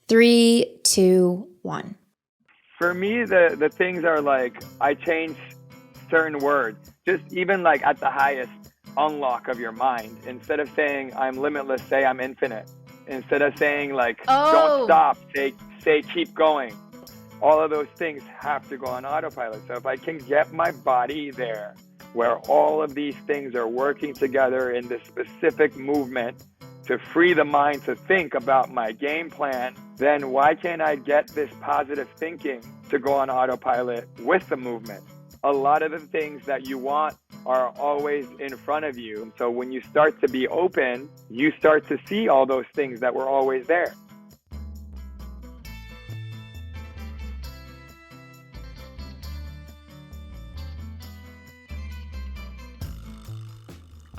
3, 2, 1. For me, the things are like, I change certain words, just even like at the highest unlock of your mind. Instead of saying I'm limitless, say I'm infinite. Instead of saying like, don't stop, say keep going. All of those things have to go on autopilot. So if I can get my body there, where all of these things are working together in this specific movement to free the mind to think about my game plan, then why can't I get this positive thinking to go on autopilot with the movement? A lot of the things that you want are always in front of you. So when you start to be open, you start to see all those things that were always there.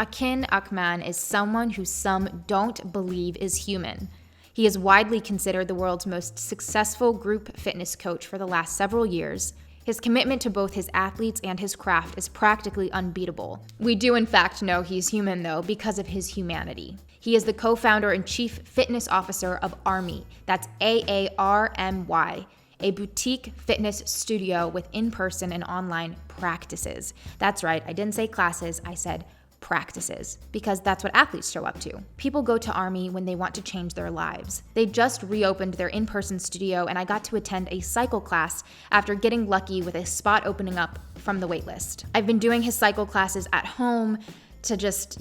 Akin Akman is someone who some don't believe is human. He is widely considered the world's most successful group fitness coach for the last several years. His commitment to both his athletes and his craft is practically unbeatable. We do in fact know he's human though because of his humanity. He is the co-founder and chief fitness officer of AARMY, that's AARMY, a boutique fitness studio with in-person and online practices. That's right, I didn't say classes, I said practices, because that's what athletes show up to. People go to AARMY when they want to change their lives. They just reopened their in-person studio and I got to attend a cycle class after getting lucky with a spot opening up from the waitlist. I've been doing his cycle classes at home to just,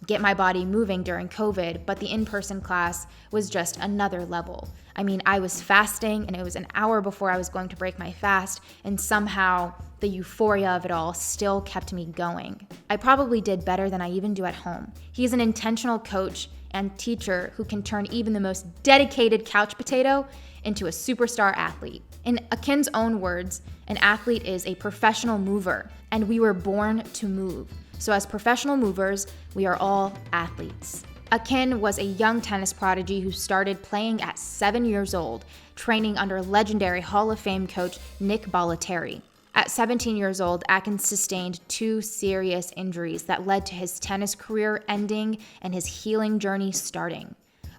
get my body moving during COVID, but the in-person class was just another level. I mean, I was fasting and it was an hour before I was going to break my fast, and somehow the euphoria of it all still kept me going. I probably did better than I even do at home. He's an intentional coach and teacher who can turn even the most dedicated couch potato into a superstar athlete. In Akin's own words, an athlete is a professional mover, and we were born to move. So as professional movers, we are all athletes. Akin was a young tennis prodigy who started playing at 7 years old, training under legendary Hall of Fame coach Nick Bollettieri. At 17 years old, Akin sustained 2 serious injuries that led to his tennis career ending and his healing journey starting.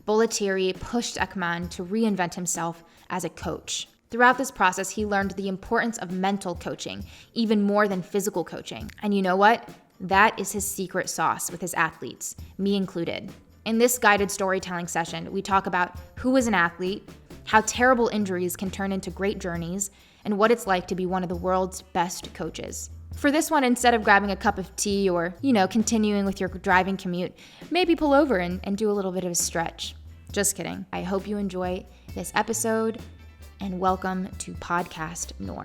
Bollettieri pushed Akman to reinvent himself as a coach. Throughout this process, he learned the importance of mental coaching, even more than physical coaching. And you know what? That is his secret sauce with his athletes, me included. In this guided storytelling session, we talk about who is an athlete, how terrible injuries can turn into great journeys, and what it's like to be one of the world's best coaches. For this one, instead of grabbing a cup of tea or, continuing with your driving commute, maybe pull over and do a little bit of a stretch. Just kidding. I hope you enjoy this episode, and welcome to Podcast Noor.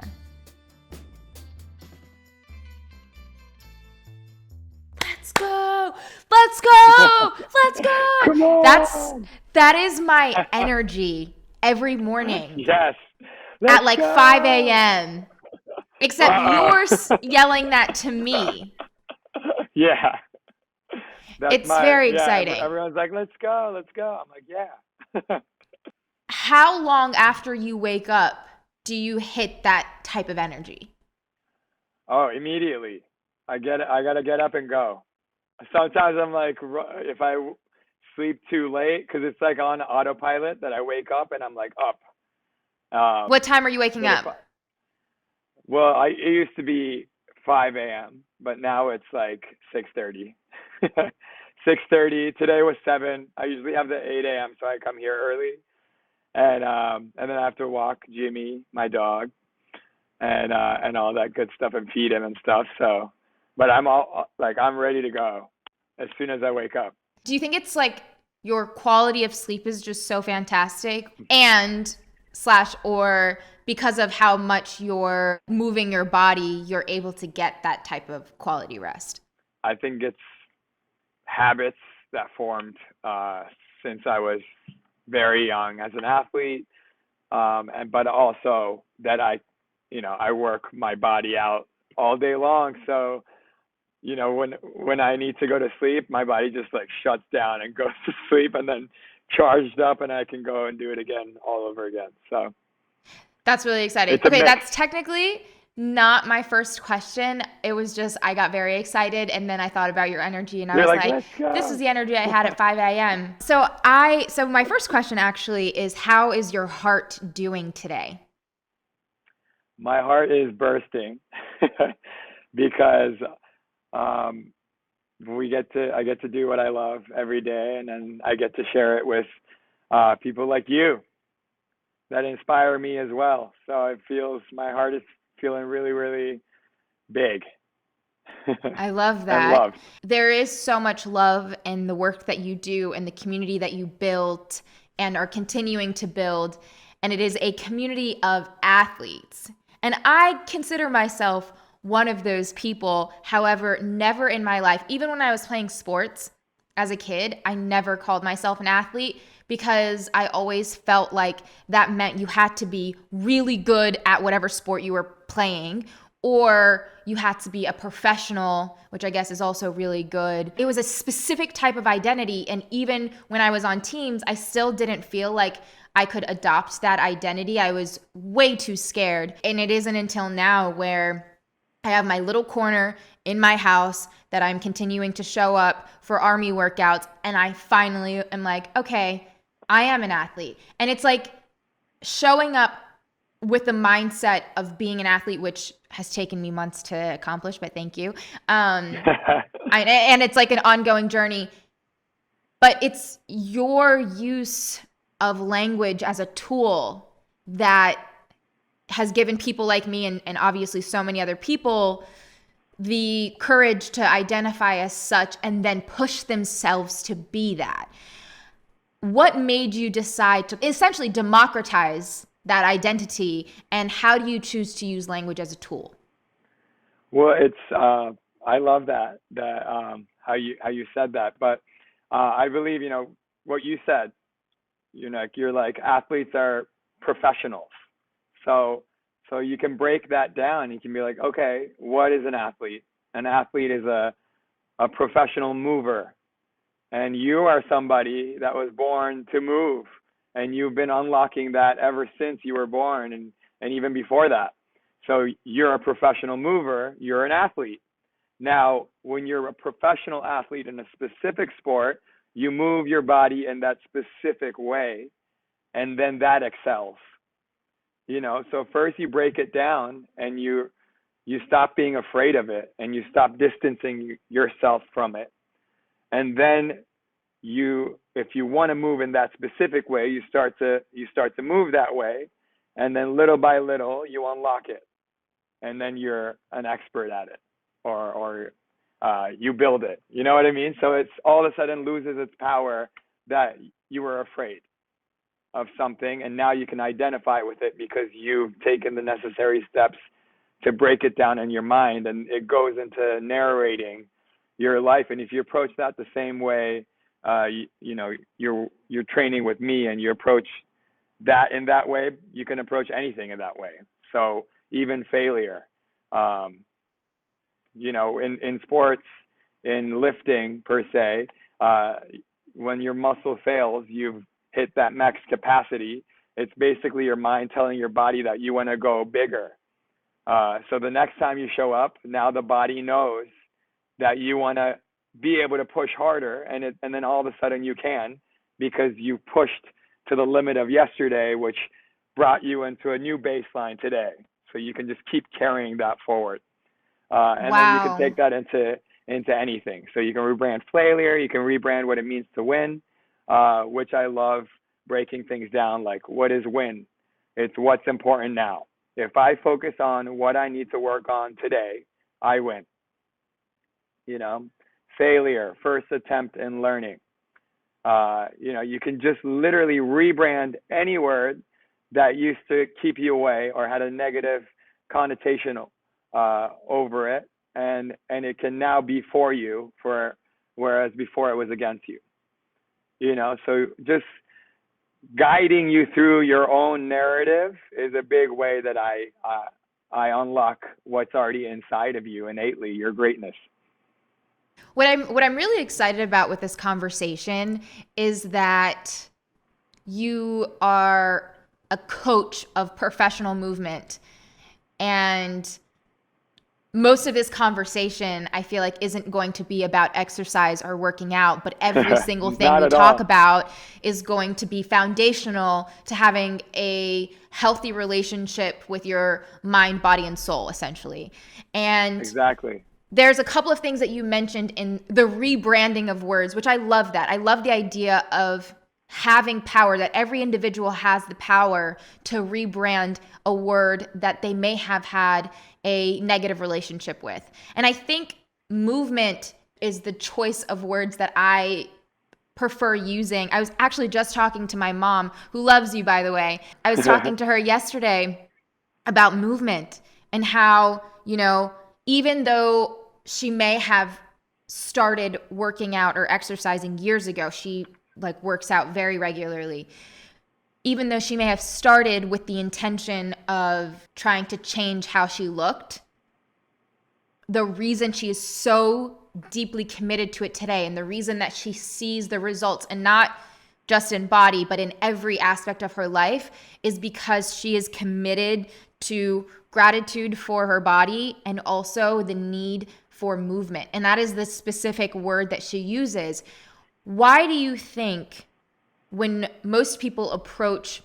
Let's go. Come on. That is my energy every morning. Yes. At like 5 a.m. Except you're yelling that to me. Yeah. It's very exciting. Everyone's like, let's go. I'm like, yeah. How long after you wake up do you hit that type of energy? Oh, immediately. I gotta get up and go. Sometimes I'm like, if I sleep too late, because it's like on autopilot that I wake up and I'm like up. What time are you waking up? Well, it used to be 5 a.m., but now it's like 6:30. 6:30. Today was 7. I usually have the 8 a.m., so I come here early. And then I have to walk Jimmy, my dog, and all that good stuff, and feed him and stuff. So, but I'm ready to go as soon as I wake up. Do you think it's like your quality of sleep is just so fantastic or because of how much you're moving your body, you're able to get that type of quality rest? I think it's habits that formed since I was very young as an athlete, but also that I work my body out all day long. So, when I need to go to sleep, my body just like shuts down and goes to sleep, and then charged up, and I can go and do it again all over again. So that's really exciting. Okay, that's technically Not my first question. It was just, I got very excited and then I thought about your energy and I You're was like, like, let's go. this is the energy I had at 5 a.m. So my first question actually is, how is your heart doing today? My heart is bursting because um, I get to do what I love every day, and then I get to share it with people like you that inspire me as well. So my heart is feeling really, really big I love and that. loved. There is so much love in the work that you do and the community that you built and are continuing to build. And it is a community of athletes. And I consider myself one of those people. However, never in my life, even when I was playing sports as a kid, I never called myself an athlete because I always felt like that meant you had to be really good at whatever sport you were playing, or you had to be a professional, which I guess is also really good. It was a specific type of identity. And even when I was on teams, I still didn't feel like I could adopt that identity. I was way too scared. And it isn't until now where I have my little corner in my house that I'm continuing to show up for AARMY workouts. And I finally am like, okay, I am an athlete. And it's like showing up with the mindset of being an athlete, which has taken me months to accomplish, but thank you. And it's like an ongoing journey, but it's your use of language as a tool that has given people like me and obviously so many other people the courage to identify as such and then push themselves to be that. What made you decide to essentially democratize that identity, and how do you choose to use language as a tool? Well, I love that how you said that, but I believe what you said. You're like athletes are professionals, so you can break that down. You can be like, okay, what is an athlete? An athlete is a professional mover, and you are somebody that was born to move, and you've been unlocking that ever since you were born, and even before that. So you're a professional mover, you're an athlete. Now, when you're a professional athlete in a specific sport, you move your body in that specific way, and then that excels. So first you break it down, and you stop being afraid of it, and you stop distancing yourself from it. And then if you want to move in that specific way, you start to move that way, and then little by little you unlock it, and then you're an expert at it, or you build it. You know what I mean? So it's all of a sudden loses its power that you were afraid of something, and now you can identify with it because you've taken the necessary steps to break it down in your mind, and it goes into narrating your life. And if you approach that the same way, you're training with me, and you approach that in that way, you can approach anything in that way. So even failure, in sports, in lifting per se, when your muscle fails, you've hit that max capacity. It's basically your mind telling your body that you want to go bigger. So the next time you show up, now the body knows that you want to be able to push harder, and then all of a sudden you can, because you pushed to the limit of yesterday, which brought you into a new baseline today. So you can just keep carrying that forward. And then you can take that into anything. So you can rebrand failure, you can rebrand what it means to win, which I love breaking things down. Like, what is win? It's what's important now. If I focus on what I need to work on today, I win. Failure, first attempt in learning. You can just literally rebrand any word that used to keep you away or had a negative connotation over it, and it can now be for you, whereas before it was against you. So just guiding you through your own narrative is a big way that I unlock what's already inside of you innately, your greatness. What I'm really excited about with this conversation is that you are a coach of professional movement, and most of this conversation, I feel like, isn't going to be about exercise or working out, but every single thing Not we at talk all. about is going to be foundational to having a healthy relationship with your mind, body, and soul, essentially. And Exactly. there's a couple of things that you mentioned in the rebranding of words, which I love that. I love the idea of having power, that every individual has the power to rebrand a word that they may have had a negative relationship with. And I think movement is the choice of words that I prefer using. I was actually just talking to my mom, who loves you, by the way. I was talking to her yesterday about movement and how, even though she may have started working out or exercising years ago, she like works out very regularly. Even though she may have started with the intention of trying to change how she looked, the reason she is so deeply committed to it today, and the reason that she sees the results, and not just in body, but in every aspect of her life, is because she is committed to gratitude for her body and also the need for movement. And that is the specific word that she uses. Why do you think when most people approach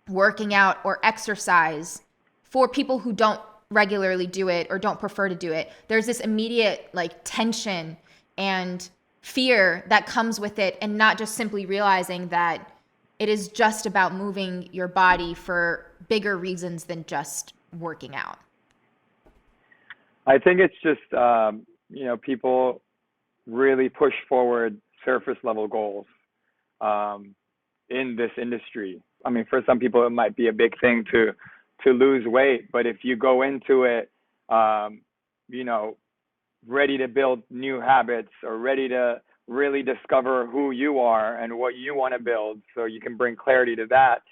working out or exercise, for people who don't regularly do it or don't prefer to do it, there's this immediate like tension and fear that comes with it, and not just simply realizing that it is just about moving your body for bigger reasons than just working out? I think it's just, people really push forward surface level goals in this industry. I mean, for some people, it might be a big thing to lose weight, but if you go into it, ready to build new habits or ready to really discover who you are and what you want to build, so you can bring clarity to that,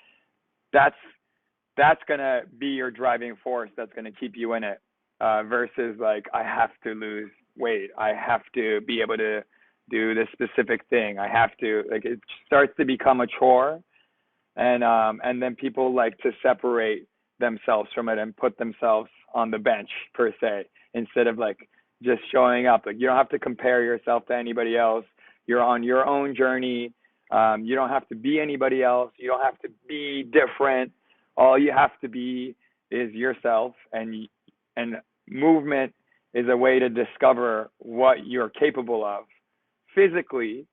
that's going to be your driving force. That's going to keep you in it, versus like, I have to lose weight. I have to be able to do this specific thing. I have to, like, it starts to become a chore. And then people like to separate themselves from it and put themselves on the bench, per se, instead of like just showing up. Like, you don't have to compare yourself to anybody else. You're on your own journey. You don't have to be anybody else. You don't have to be different. All you have to be is yourself, and movement is a way to discover what you're capable of physically,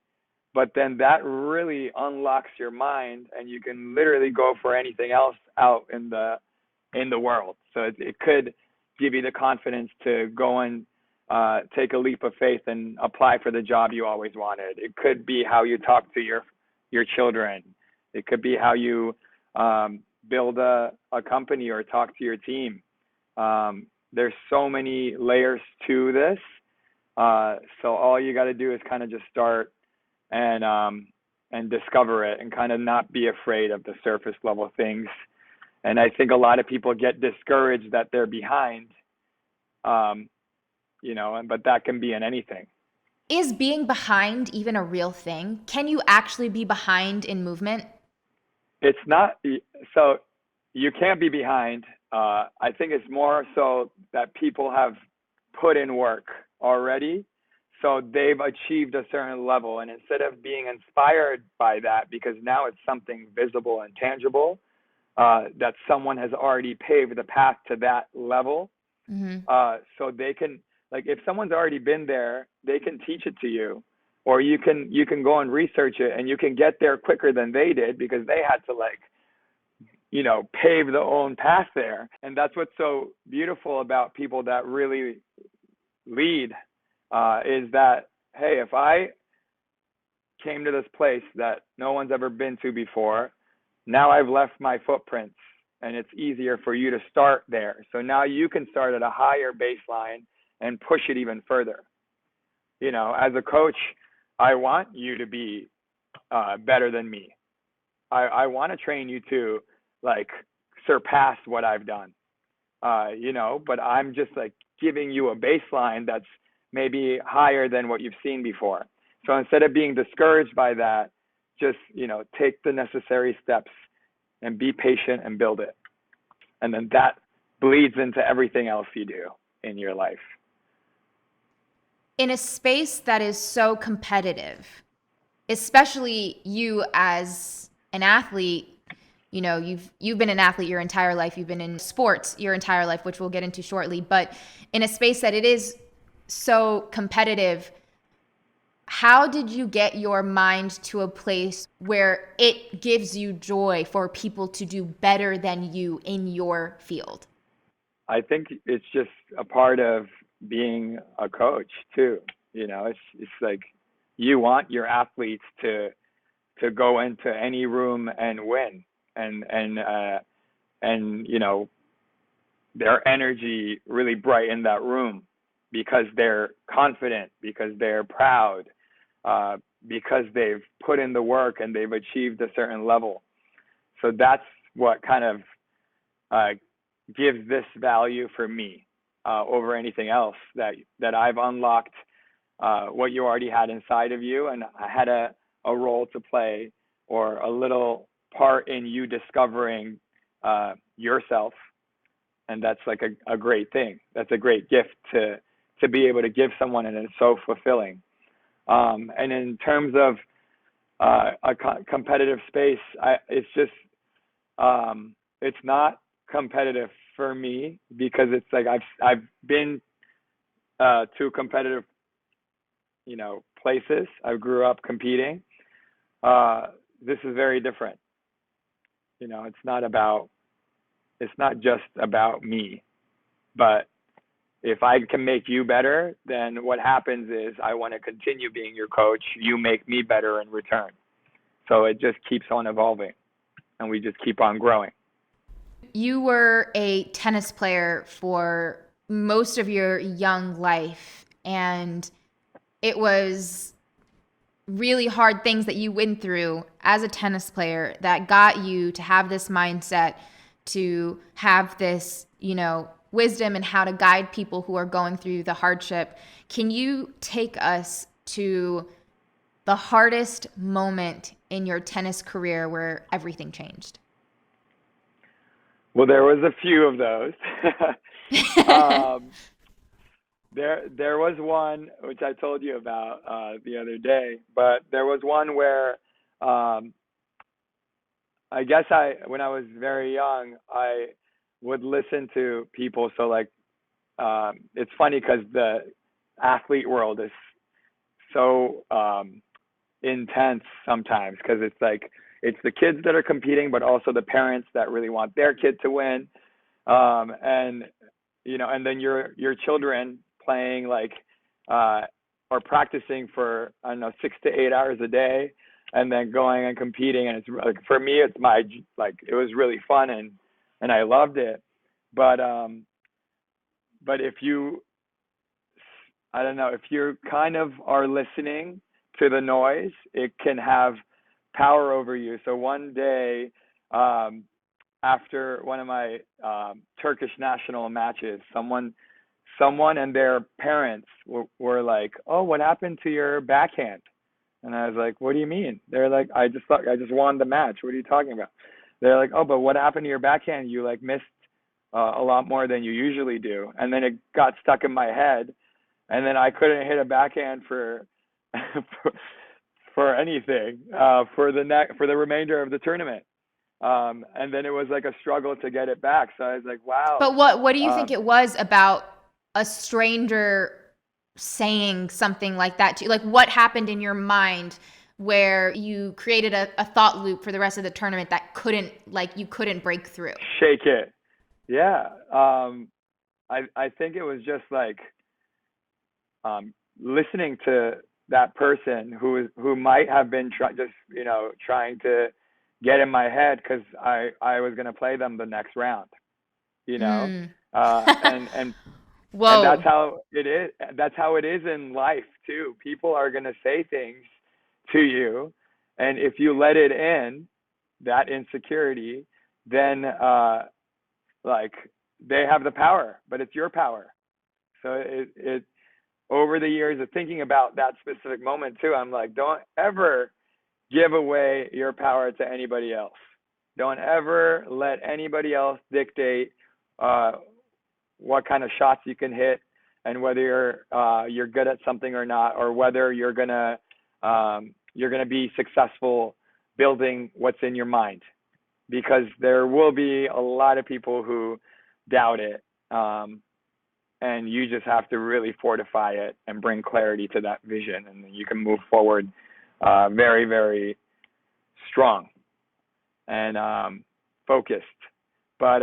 but then that really unlocks your mind, and you can literally go for anything else out in the world. So it could give you the confidence to go and take a leap of faith and apply for the job you always wanted. It could be how you talk to your children. It could be how you build a company or talk to your team. There's so many layers to this. So all you got to do is kind of just start and discover it, and kind of not be afraid of the surface level things. And I think a lot of people get discouraged that they're behind, but that can be in anything. Is being behind even a real thing? Can you actually be behind in movement? It's not, so you can't be behind. I think it's more so that people have put in work already. So they've achieved a certain level, and instead of being inspired by that, because now it's something visible and tangible, that someone has already paved the path to that level. Mm-hmm. So they can, like, if someone's already been there, they can teach it to you, or you can go and research it, and you can get there quicker than they did, because they had to pave their own path there. And that's what's so beautiful about people that really lead, is that, hey, if I came to this place that no one's ever been to before, now I've left my footprints, and it's easier for you to start there. So now you can start at a higher baseline and push it even further. As a coach, I want you to be better than me. I want to train you to like surpass what I've done, but I'm just like giving you a baseline that's maybe higher than what you've seen before. So instead of being discouraged by that, just, take the necessary steps and be patient and build it. And then that bleeds into everything else you do. in your life. In a space that is so competitive, especially you as an athlete, you know, you've been an athlete your entire life, you've been in sports your entire life, which we'll get into shortly, but in a space that it is so competitive, how did you get your mind to a place where it gives you joy for people to do better than you in your field? I think it's just a part of being a coach too. You know, it's like you want your athletes to go into any room and win, and you know, their energy really bright in that room because they're confident, because they're proud, because they've put in the work and they've achieved a certain level. So that's what kind of gives this value for me over anything else, that I've unlocked what you already had inside of you, and I had a role to play, or a little part in you discovering yourself. And that's like a great thing. That's a great gift to be able to give someone, and it's so fulfilling. And in terms of a competitive space, it's just it's not competitive for me, because it's like I've been to competitive, you know, places. I grew up competing. This is very different. You know, it's not just about me, but if I can make you better, then what happens is I want to continue being your coach. You make me better in return. So it just keeps on evolving, and we just keep on growing. You were a tennis player for most of your young life, and it was really hard things that you went through as a tennis player that got you to have this mindset, to have this, you know, wisdom and how to guide people who are going through the hardship. Can you take us to the hardest moment in your tennis career where everything changed? Well, there was a few of those. There was one which I told you about the other day, but there was one where I guess when I was very young, I would listen to people. So like, it's funny because the athlete world is so intense sometimes, because it's like, it's the kids that are competing, but also the parents that really want their kid to win. And, you know, and then your children playing like, or practicing for, I don't know, 6 to 8 hours a day, and then going and competing. And it's like, for me, it's it was really fun, and I loved it. But if you, I don't know, if you kind of are listening to the noise, it can have power over you. So one day, after one of my Turkish national matches, someone and their parents were like, "Oh, what happened to your backhand?" And I was like, "What do you mean?" They're like, I just won the match. What are you talking about?" They're like, "Oh, but what happened to your backhand? You like missed a lot more than you usually do." And then it got stuck in my head, and then I couldn't hit a backhand for for anything for the remainder of the tournament. And then it was like a struggle to get it back. So I was like, wow. But what do you think it was about a stranger saying something like that to you? Like, what happened in your mind where you created a thought loop for the rest of the tournament that you couldn't break through? Shake it. Yeah. I think it was just like listening to that person who might have been trying to get in my head, because I was going to play them the next round, you know. And Whoa. And that's how it is. That's how it is in life too. People are going to say things to you, and if you let it in, that insecurity, then like, they have the power, but it's your power. So it over the years of thinking about that specific moment too, I'm like, don't ever give away your power to anybody else. Don't ever let anybody else dictate what kind of shots you can hit, and whether you're good at something or not, or whether you're gonna be successful building what's in your mind, because there will be a lot of people who doubt it, and you just have to really fortify it and bring clarity to that vision, and you can move forward very, very strong and focused. But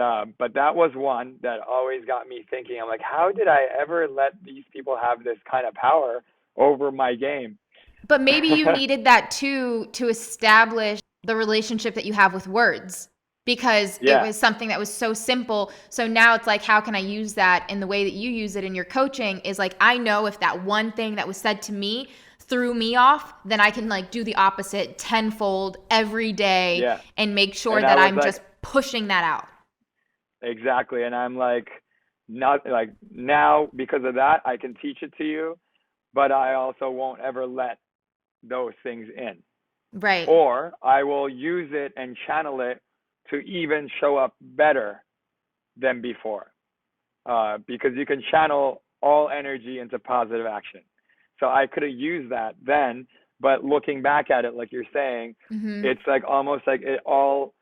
that was one that always got me thinking. I'm like, how did I ever let these people have this kind of power over my game? But maybe you needed that too to establish the relationship that you have with words, because it was something that was so simple. So now it's like, how can I use that in the way that you use it in your coaching? Is like, I know if that one thing that was said to me threw me off, then I can like do the opposite tenfold every day and make sure that I'm like, just pushing that out. Exactly. And I'm like, not like now, because of that, I can teach it to you, but I also won't ever let those things in. Right. Or I will use it and channel it to even show up better than before. Because you can channel all energy into positive action. So I could have used that then, but looking back at it, like you're saying, it's like almost like it all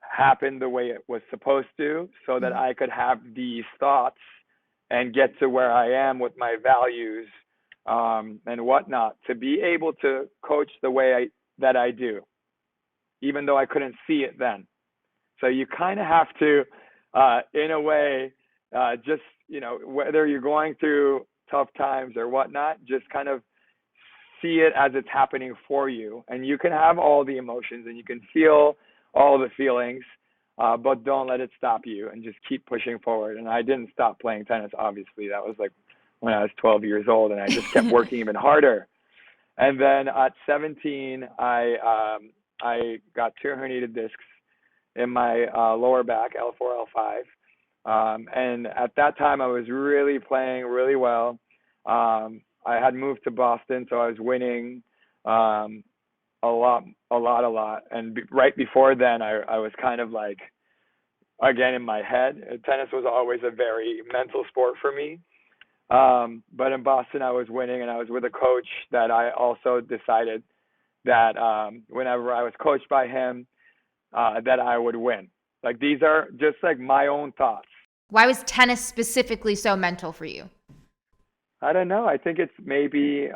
happened the way it was supposed to, so that I could have these thoughts and get to where I am with my values and whatnot, to be able to coach the way that I do, even though I couldn't see it then. So you kind of have to, in a way, just, whether you're going through tough times or whatnot, just kind of see it as it's happening for you. And you can have all the emotions and you can feel all the feelings, but don't let it stop you, and just keep pushing forward. And I didn't stop playing tennis, obviously. That was like when I was 12 years old, and I just kept working even harder. And then at 17, I got 2 herniated discs in my lower back, L4, L5. And at that time, I was really playing really well. I had moved to Boston, so I was winning a lot. And right before then, I was kind of like, again, in my head. Tennis was always a very mental sport for me. But in Boston, I was winning, and I was with a coach that I also decided that whenever I was coached by him, that I would win. Like, these are just like my own thoughts. Why was tennis specifically so mental for you? I don't know. I think it's maybe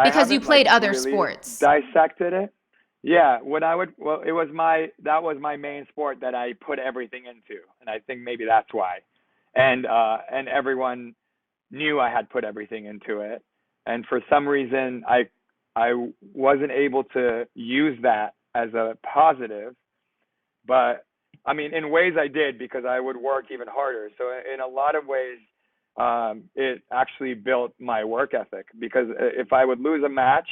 because you played other sports. Dissected it. Yeah, that was my main sport that I put everything into, and I think maybe that's why. And everyone knew I had put everything into it, and for some reason I wasn't able to use that as a positive, but I mean, in ways I did, because I would work even harder. So in a lot of ways, it actually built my work ethic, because if I would lose a match,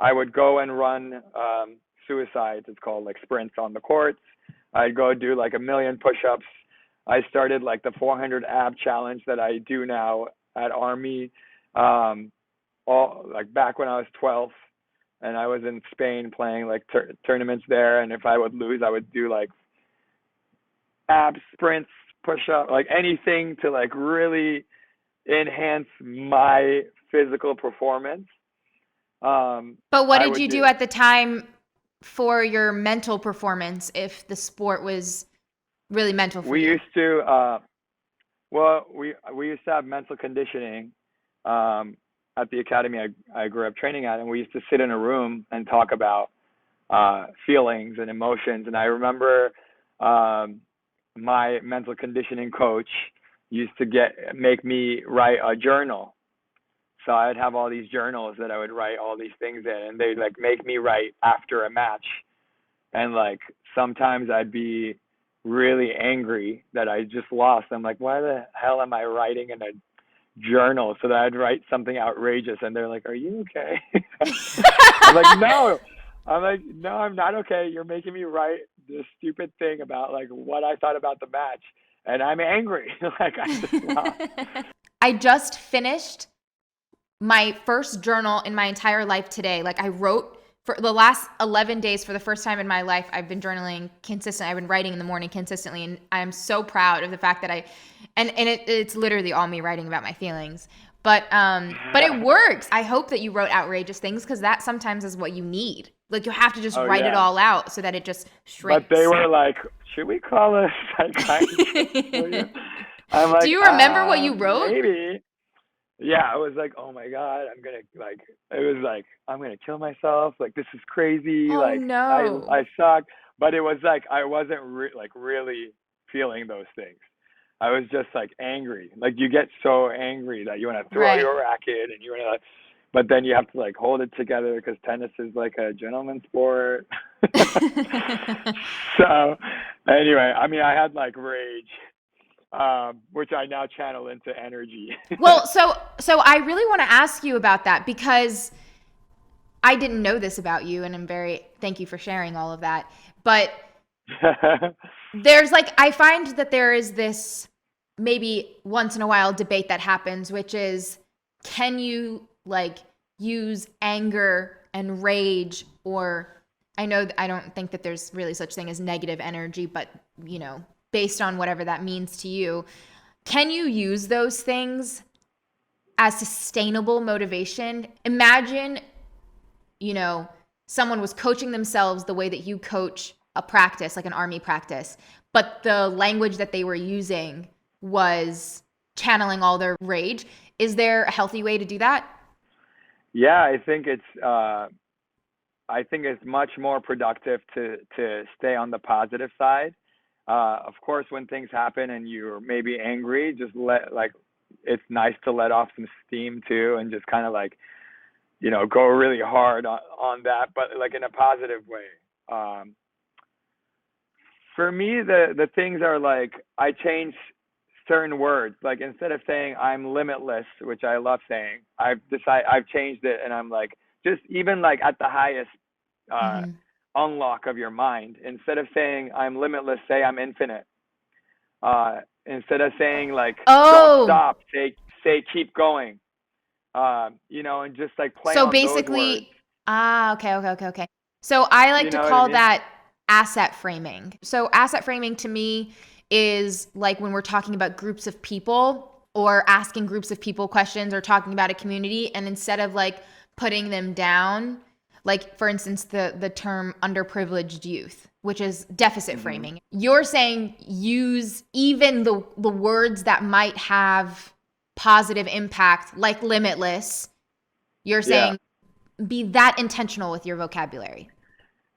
I would go and run suicides, it's called, like sprints on the courts. I'd go do like 1 million push-ups. I started like the 400 ab challenge that I do now at AARMY, all like back when I was 12, and I was in Spain playing like tournaments there. And if I would lose, I would do like ab sprints, push-up, like anything to like really enhance my physical performance. But what did you do at the time for your mental performance, if the sport was really mental for you? We used to, we used to have mental conditioning at the academy I grew up training at, and we used to sit in a room and talk about feelings and emotions. And I remember my mental conditioning coach used to make me write a journal. So I'd have all these journals that I would write all these things in, and they'd like make me write after a match. And like sometimes I'd be really angry that I just lost. I'm like, why the hell am I writing in a journal? So that I'd write something outrageous, and they're like, are you okay? I'm like, no. I'm not okay. You're making me write this stupid thing about like what I thought about the match, and I'm angry. Like, I just lost. I just finished my first journal in my entire life today. Like, I wrote For the last 11 days, for the first time in my life, I've been journaling consistently. I've been writing in the morning consistently, and I'm so proud of the fact that it's literally all me writing about my feelings. But it works. I hope that you wrote outrageous things, because that sometimes is what you need. Like, you have to just Oh write it yeah. all out so that it just shrinks. But they were like, should we call a psychiatrist for you? I'm Do like, you remember what you wrote? maybe. Yeah, I was like, oh my God, I'm gonna kill myself. Like, this is crazy. Oh Like, I no. I suck. But it was like I wasn't really feeling those things. I was just like angry. Like, you get so angry that you want to throw Right. your racket and you want to, like, but then you have to like hold it together because tennis is like a gentleman's sport. So anyway, I mean, I had like rage, which I now channel into energy. Well, so I really want to ask you about that, because I didn't know this about you, and thank you for sharing all of that. But there's like, I find that there is this maybe once in a while debate that happens, which is, can you like use anger and rage, or I know I don't think that there's really such thing as negative energy, but based on whatever that means to you, can you use those things as sustainable motivation? Imagine, someone was coaching themselves the way that you coach a practice, like an army practice, but the language that they were using was channeling all their rage. Is there a healthy way to do that? Yeah, I think it's much more productive to stay on the positive side. Of course, when things happen and you're maybe angry, just it's nice to let off some steam too, and just kind of like, go really hard on that, but like in a positive way. For me, the things are like, I change certain words. Like, instead of saying I'm limitless, which I love saying, I've changed it, and I'm like, just even like at the highest uh, Mm-hmm. unlock of your mind. Instead of saying I'm limitless, say I'm infinite. Instead of saying like don't Oh, stop, say keep going. And just like play so on those words. basically, okay. So I like You to know what I call mean? that asset framing. So asset framing to me is like when we're talking about groups of people, or asking groups of people questions, or talking about a community, and instead of like putting them down, like for instance, the term underprivileged youth, which is deficit Hmm. framing. You're saying use even the words that might have positive impact, like limitless. You're Yeah. saying be that intentional with your vocabulary.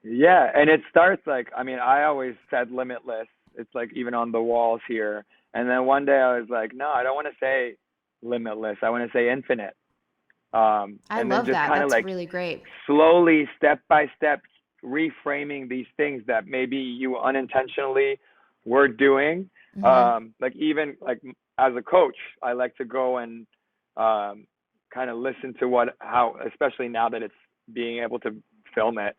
Yeah, and it starts like, I mean, I always said limitless. It's like even on the walls here. And then one day I was like, no, I don't want to say limitless. I want to say infinite. I And then love just that. kind of That's like really great. slowly, step by step, reframing these things that maybe you unintentionally were doing. Hmm. Like, even like as a coach, I like to go and kind of listen to how, especially now that it's being able to film it.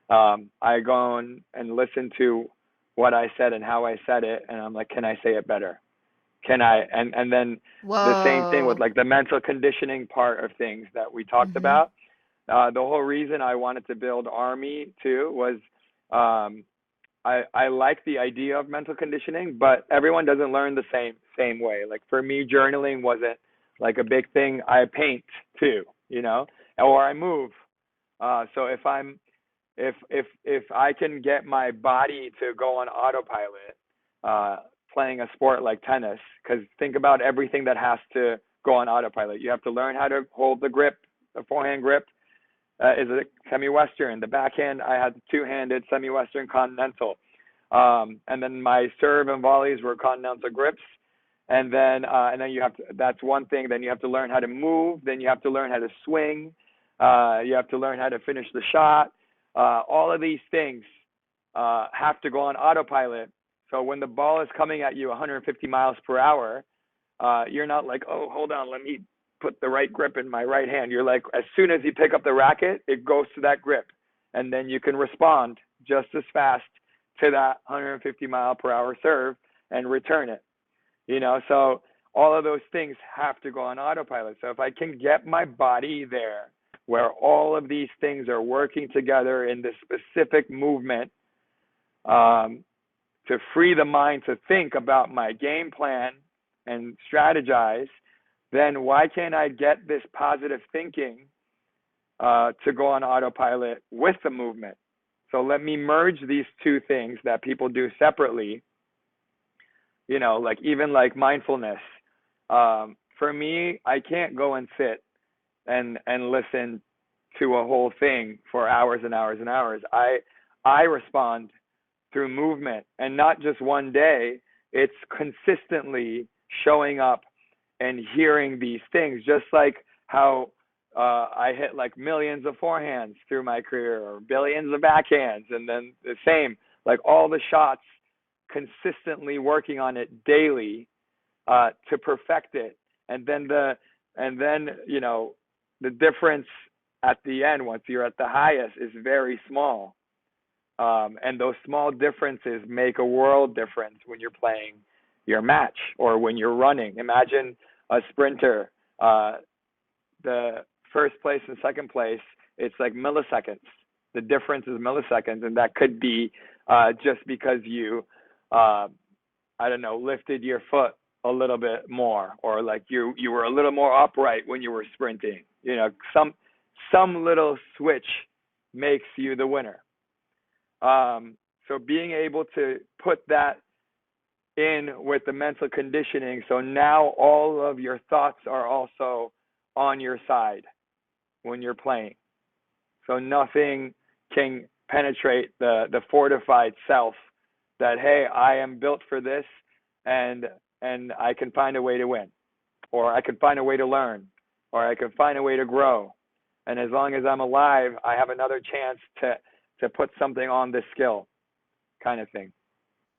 I go and listen to what I said and how I said it, and I'm like, can I say it better? Can I? And then the same thing with Whoa. like the mental conditioning part of things that we talked Hmm. about. The whole reason I wanted to build AARMY too was, um, I like the idea of mental conditioning, but everyone doesn't learn the same way. Like, for me, journaling wasn't like a big thing. I paint too, or I move. So if I can get my body to go on autopilot, uh, playing a sport like tennis, because think about everything that has to go on autopilot. You have to learn how to hold the forehand grip. Is a semi-western. The backhand, I had two-handed semi-western continental, and then my serve and volleys were continental grips. And then you have to. That's one thing. Then you have to learn how to move. Then you have to learn how to swing. You have to learn how to finish the shot. All of these things have to go on autopilot. So when the ball is coming at you 150 miles per hour, you're not like, oh, hold on, let me put the right grip in my right hand. You're like, as soon as you pick up the racket, it goes to that grip. And then you can respond just as fast to that 150 mile per hour serve and return it. So all of those things have to go on autopilot. So if I can get my body there where all of these things are working together in this specific movement, to free the mind to think about my game plan and strategize, then why can't I get this positive thinking to go on autopilot with the movement? So let me merge these two things that people do separately, like even like mindfulness. For me, I can't go and sit and listen to a whole thing for hours and hours and hours. I respond through movement, and not just one day. It's consistently showing up and hearing these things, just like how I hit like millions of forehands through my career, or billions of backhands, and then the same, like all the shots, consistently working on it daily to perfect it, and then the difference at the end, once you're at the highest, is very small. And those small differences make a world difference when you're playing your match or when you're running. Imagine a sprinter, the first place and second place, it's like milliseconds. The difference is milliseconds, and that could be just because you, lifted your foot a little bit more, or like you were a little more upright when you were sprinting. Some little switch makes you the winner. So being able to put that in with the mental conditioning, so now all of your thoughts are also on your side when you're playing. So nothing can penetrate the fortified self that, hey, I am built for this, and I can find a way to win, or I can find a way to learn, or I can find a way to grow. And as long as I'm alive, I have another chance to put something on this skill, kind of thing.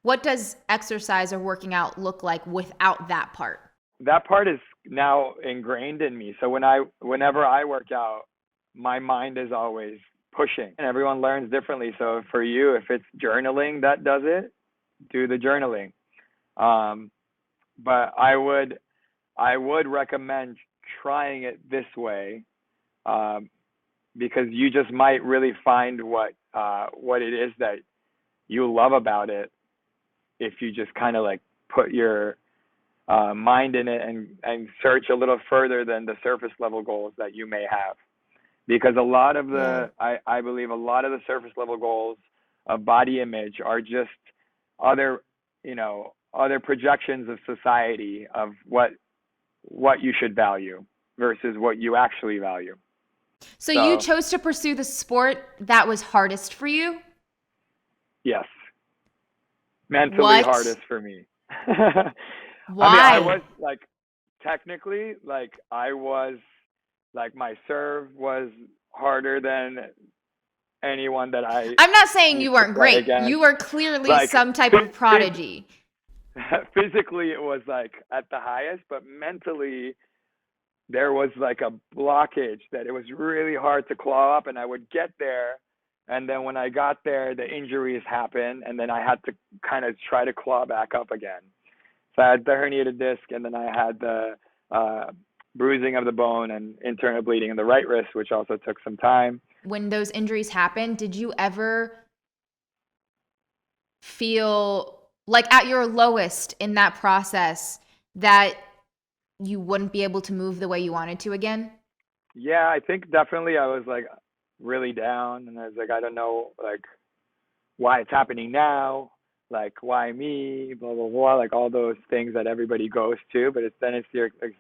What does exercise or working out look like without that part? That part is now ingrained in me. So whenever I work out, my mind is always pushing, and everyone learns differently. So for you, if it's journaling that does it, do the journaling. But I would recommend trying it this way, because you just might really find what it is that you love about it if you just kind of like put your mind in it and search a little further than the surface level goals that you may have. Because a lot of I believe a lot of the surface level goals of body image are just other projections of society of what you should value versus what you actually value. So you chose to pursue the sport that was hardest for you? Yes. Mentally hardest for me. Why? I mean, I was like, technically, like I was, like my serve was harder than anyone that I'm not saying you weren't great. Against. You were clearly like, some type of prodigy. Physically, it was like at the highest, but mentally, there was like a blockage that it was really hard to claw up, and I would get there, and then when I got there, the injuries happened, and then I had to kind of try to claw back up again. So I had the herniated disc, and then I had the bruising of the bone and internal bleeding in the right wrist, which also took some time. When those injuries happened, did you ever feel like at your lowest in that process that you wouldn't be able to move the way you wanted to again? Yeah, I think definitely I was like really down, and I was like, I don't know, like why it's happening now, like why me, blah blah blah, like all those things that everybody goes to. But it's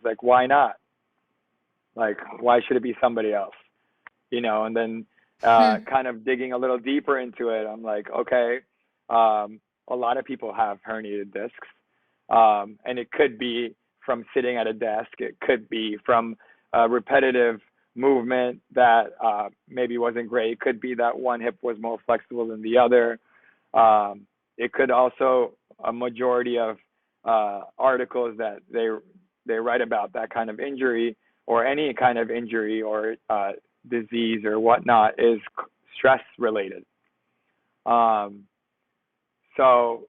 like, why not? Like, why should it be somebody else? And then kind of digging a little deeper into it, I'm like, okay, a lot of people have herniated discs, and it could be from sitting at a desk. It could be from repetitive movement that maybe wasn't great. It could be that one hip was more flexible than the other. It could also, a majority of articles that they write about that kind of injury, or any kind of injury or disease or whatnot, is stress related. So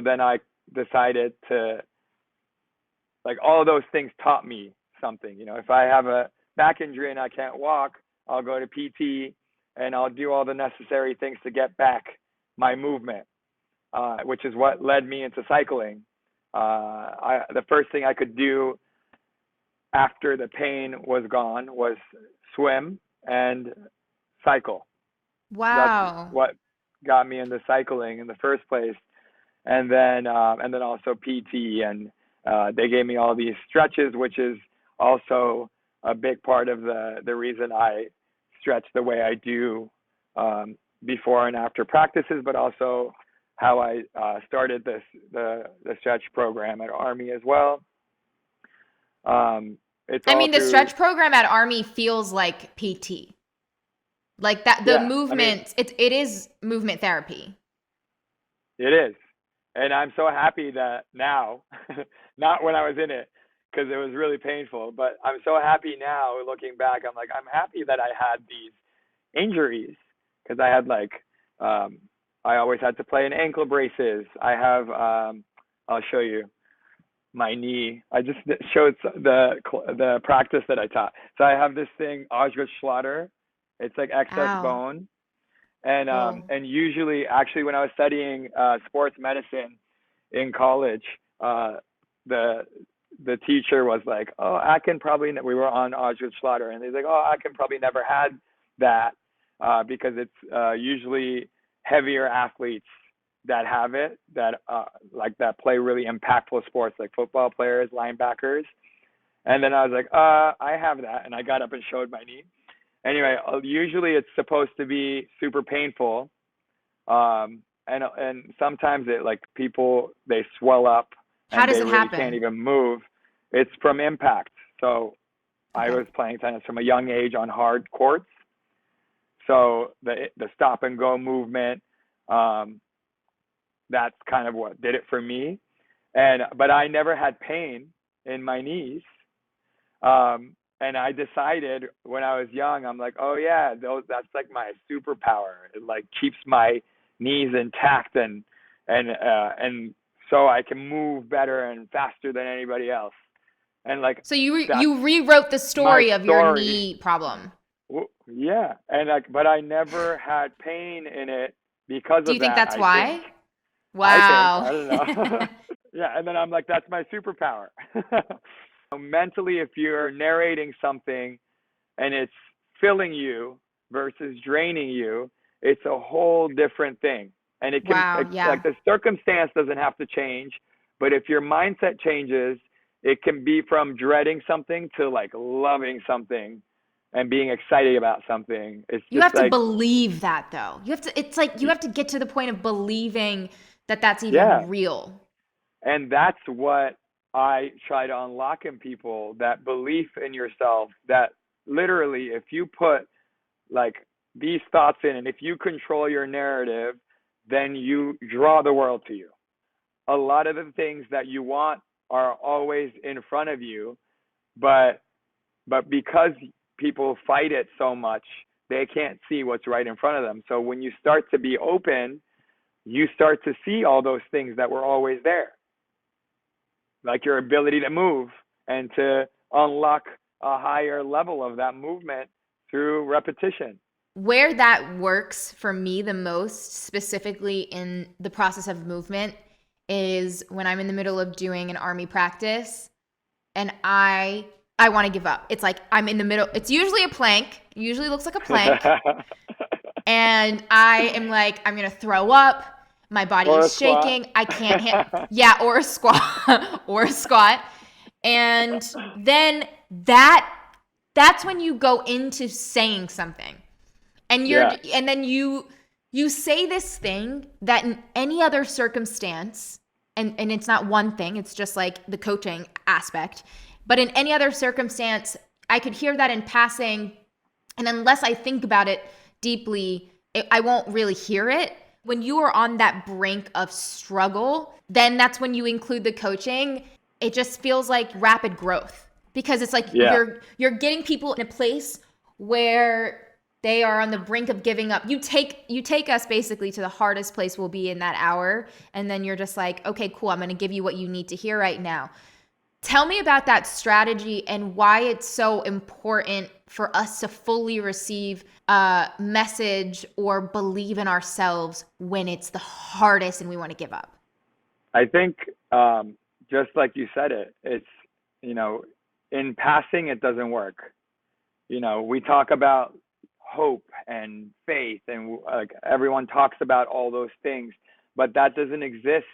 then I decided to, like, all of those things taught me something. If I have a back injury and I can't walk, I'll go to PT and I'll do all the necessary things to get back my movement, which is what led me into cycling. The first thing I could do after the pain was gone was swim and cycle. Wow. That's what got me into cycling in the first place. And then also PT, and they gave me all these stretches, which is also a big part of the reason I stretch the way I do before and after practices, but also how I started the stretch program at AARMY as well. The stretch program at AARMY feels like PT. Like that, the movement, it is movement therapy. It is. And I'm so happy that now, not when I was in it, because it was really painful, but I'm so happy now looking back. I'm like, I'm happy that I had these injuries, because I had I always had to play in ankle braces. I have, I'll show you my knee. I just showed the practice that I taught. So I have this thing, Ausgleich. It's like excess bone. And usually, actually, when I was studying sports medicine in college, the teacher was like, "Oh, Akin probably." We were on Ausgleich, and he's like, "Oh, Akin probably never had that because it's usually heavier athletes that have it, that play really impactful sports like football players, linebackers." And then I was like, "I have that," and I got up and showed my knee. Anyway, usually it's supposed to be super painful, and sometimes people, they swell up and they really can't even move. It's from impact. So I was playing tennis from a young age on hard courts. So the stop and go movement, that's kind of what did it for me. But I never had pain in my knees. And I decided when I was young, I'm like, oh yeah, that's like my superpower. It keeps my knees intact, and so I can move better and faster than anybody else. And so you rewrote the story of your knee problem. Yeah, and but I never had pain in it because of that. Do you think that's why? Wow. I don't know. Yeah, and then I'm like, that's my superpower. Mentally, if you're narrating something and it's filling you versus draining you, it's a whole different thing. And it can, the circumstance doesn't have to change, but if your mindset changes, it can be from dreading something to loving something and being excited about something. It's just you have to believe that, though. You have to get to the point of believing that that's even real. And that's what I try to unlock in people, that belief in yourself, that literally if you put these thoughts in, and if you control your narrative, then you draw the world to you. A lot of the things that you want are always in front of you, but because people fight it so much, they can't see what's right in front of them. So when you start to be open, you start to see all those things that were always there. Like your ability to move and to unlock a higher level of that movement through repetition. Where that works for me the most, specifically in the process of movement, is when I'm in the middle of doing an AARMY practice and I want to give up. It's like I'm in the middle. It's usually a plank. It usually looks like a plank. And I am like, I'm going to throw up. My body is shaking. I can't or a squat. And then that's when you go into saying something. And and then you say this thing that in any other circumstance, and it's not one thing, it's just like the coaching aspect, but in any other circumstance, I could hear that in passing, and unless I think about it deeply, I won't really hear it. When you are on that brink of struggle, then that's when you include the coaching. It just feels like rapid growth, because it's like you're getting people in a place where they are on the brink of giving up. You take us basically to the hardest place we'll be in that hour, and then you're just like, okay, cool, I'm going to give you what you need to hear right now. Tell me about that strategy and why it's so important for us to fully receive a message or believe in ourselves when it's the hardest and we want to give up. I think, just like you said it's, in passing, it doesn't work. We talk about hope and faith, and like everyone talks about all those things, but that doesn't exist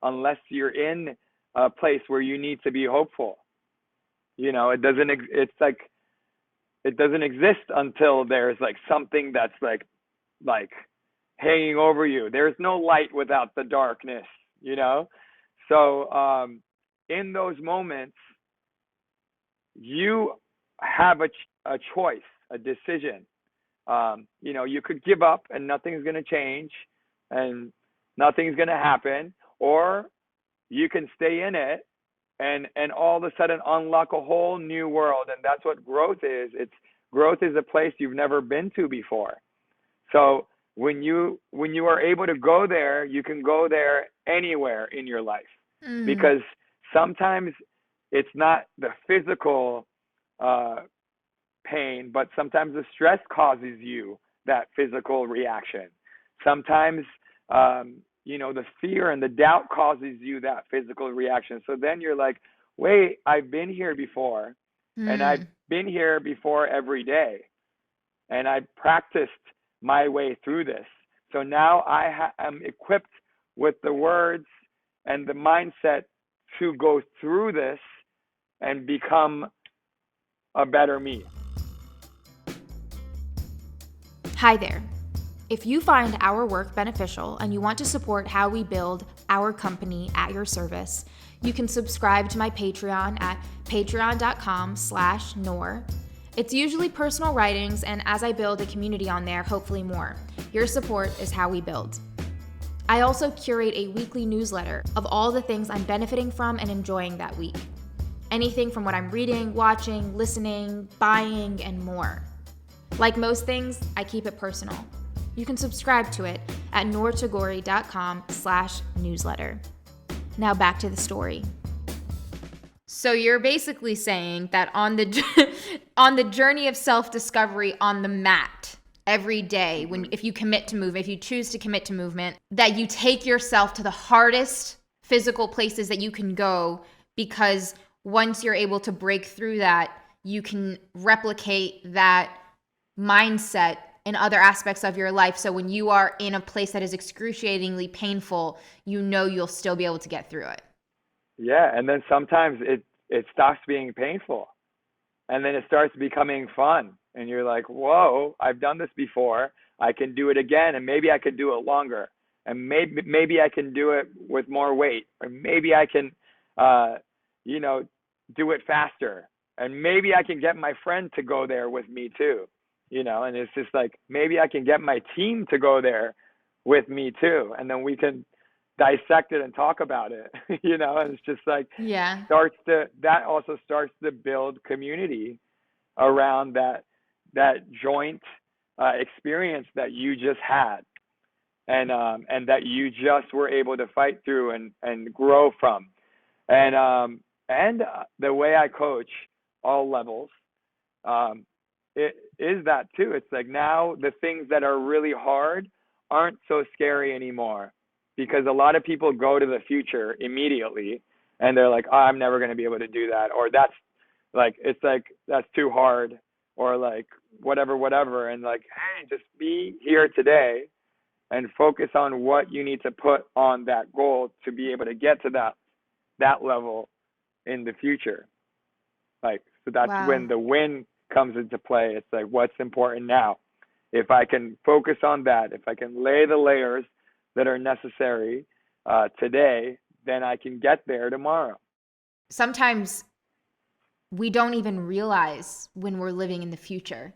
unless you're in a place where you need to be hopeful. It doesn't. It's like it doesn't exist until there's like something that's like hanging over you. There's no light without the darkness. So in those moments, you have a choice, a decision. You could give up and nothing's going to change and nothing's going to happen, or you can stay in it and all of a sudden unlock a whole new world. And that's what growth is. Growth is a place you've never been to before. So when you are able to go there, you can go there anywhere in your life, because sometimes it's not the physical pain, but sometimes the stress causes you that physical reaction. Sometimes, the fear and the doubt causes you that physical reaction. So then you're like, wait, I've been here before, and I've been here before every day, and I've practiced my way through this. So now I am equipped with the words and the mindset to go through this and become a better me. Hi there. If you find our work beneficial and you want to support how we build our company at your service, you can subscribe to my Patreon at patreon.com/Noor. It's usually personal writings, and as I build a community on there, hopefully more. Your support is how we build. I also curate a weekly newsletter of all the things I'm benefiting from and enjoying that week. Anything from what I'm reading, watching, listening, buying, and more. Like most things, I keep it personal. You can subscribe to it at noortagori.com/newsletter. Now back to the story. So you're basically saying that on the journey of self-discovery on the mat every day, if you commit to movement, if you choose to commit to movement, that you take yourself to the hardest physical places that you can go, because once you're able to break through that, you can replicate that mindset in other aspects of your life. So when you are in a place that is excruciatingly painful, you'll still be able to get through it. Yeah, and then sometimes it stops being painful, and then it starts becoming fun, and you're like, whoa, I've done this before, I can do it again, and maybe I can do it longer, and maybe I can do it with more weight, or maybe I can do it faster, and maybe I can get my friend to go there with me too, and it's just like, maybe I can get my team to go there with me too, and then we can dissect it and talk about it, and it's just like, that also starts to build community around that joint experience that you just had, and that you just were able to fight through and grow from. And the way I coach all levels, it is that too. It's like, now the things that are really hard aren't so scary anymore, because a lot of people go to the future immediately and they're like, oh, I'm never going to be able to do that, or that's too hard, or like whatever. And like, hey, just be here today and focus on what you need to put on that goal to be able to get to that level in the future. Like, so that's when the win comes into play. It's like, what's important now? If I can focus on that, if I can lay the layers that are necessary today, then I can get there tomorrow. Sometimes we don't even realize when we're living in the future,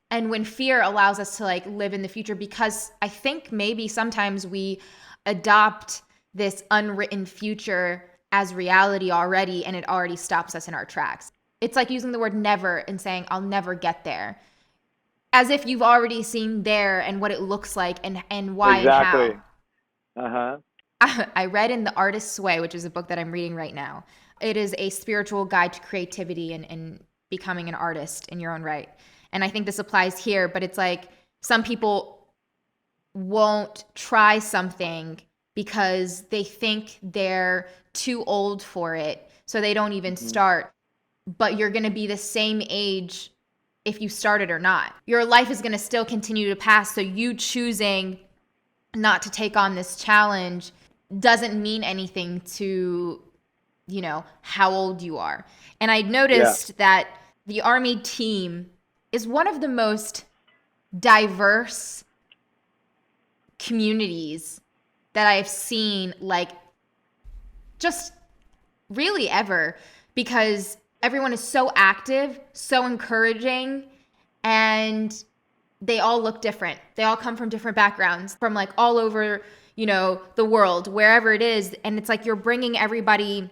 and when fear allows us to like live in the future, because I think maybe sometimes we adopt this unwritten future as reality already, and it already stops us in our tracks. It's like using the word never and saying, I'll never get there, as if you've already seen there and what it looks like and why exactly. and how. I read in The Artist's Way, which is a book that I'm reading right now, it is a spiritual guide to creativity and becoming an artist in your own right. And I think this applies here, but it's like some people won't try something because they think they're too old for it, so they don't even start. But you're going to be the same age if you started or not. Your life is going to still continue to pass, so you choosing not to take on this challenge doesn't mean anything to, you know, how old you are. And I noticed that the AARMY team is one of the most diverse communities that I've seen, like, just really ever, because everyone is so active, so encouraging, and they all look different. They all come from different backgrounds, from like all over, you know, the world, wherever it is. And it's like you're bringing everybody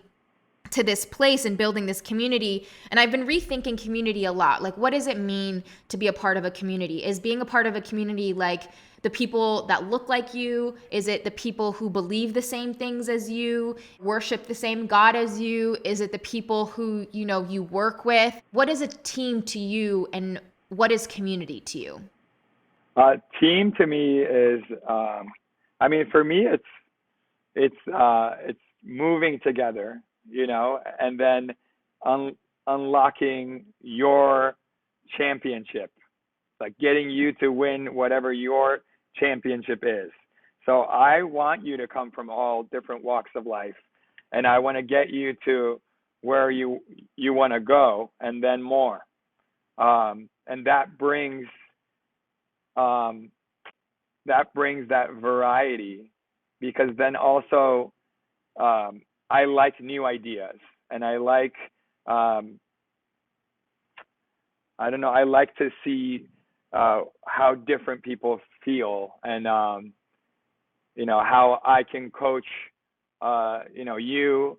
to this place and building this community. And I've been rethinking community a lot. Like, what does it mean to be a part of a community? Is being a part of a community like the people that look like you? Is it the people who believe the same things as you, worship the same God as you? Is it the people who, you know, you work with? What is a team to you, and what is community to you? Team to me is, I mean, for me, it's moving together, you know, and then unlocking your championship, like getting you to win whatever your championship is. So I want you to come from all different walks of life, and I want to get you to where you want to go, and then more. And that brings that variety, because then also I like new ideas, and I like I don't know, I like to see how different people feel, and you know, how I can coach you know, you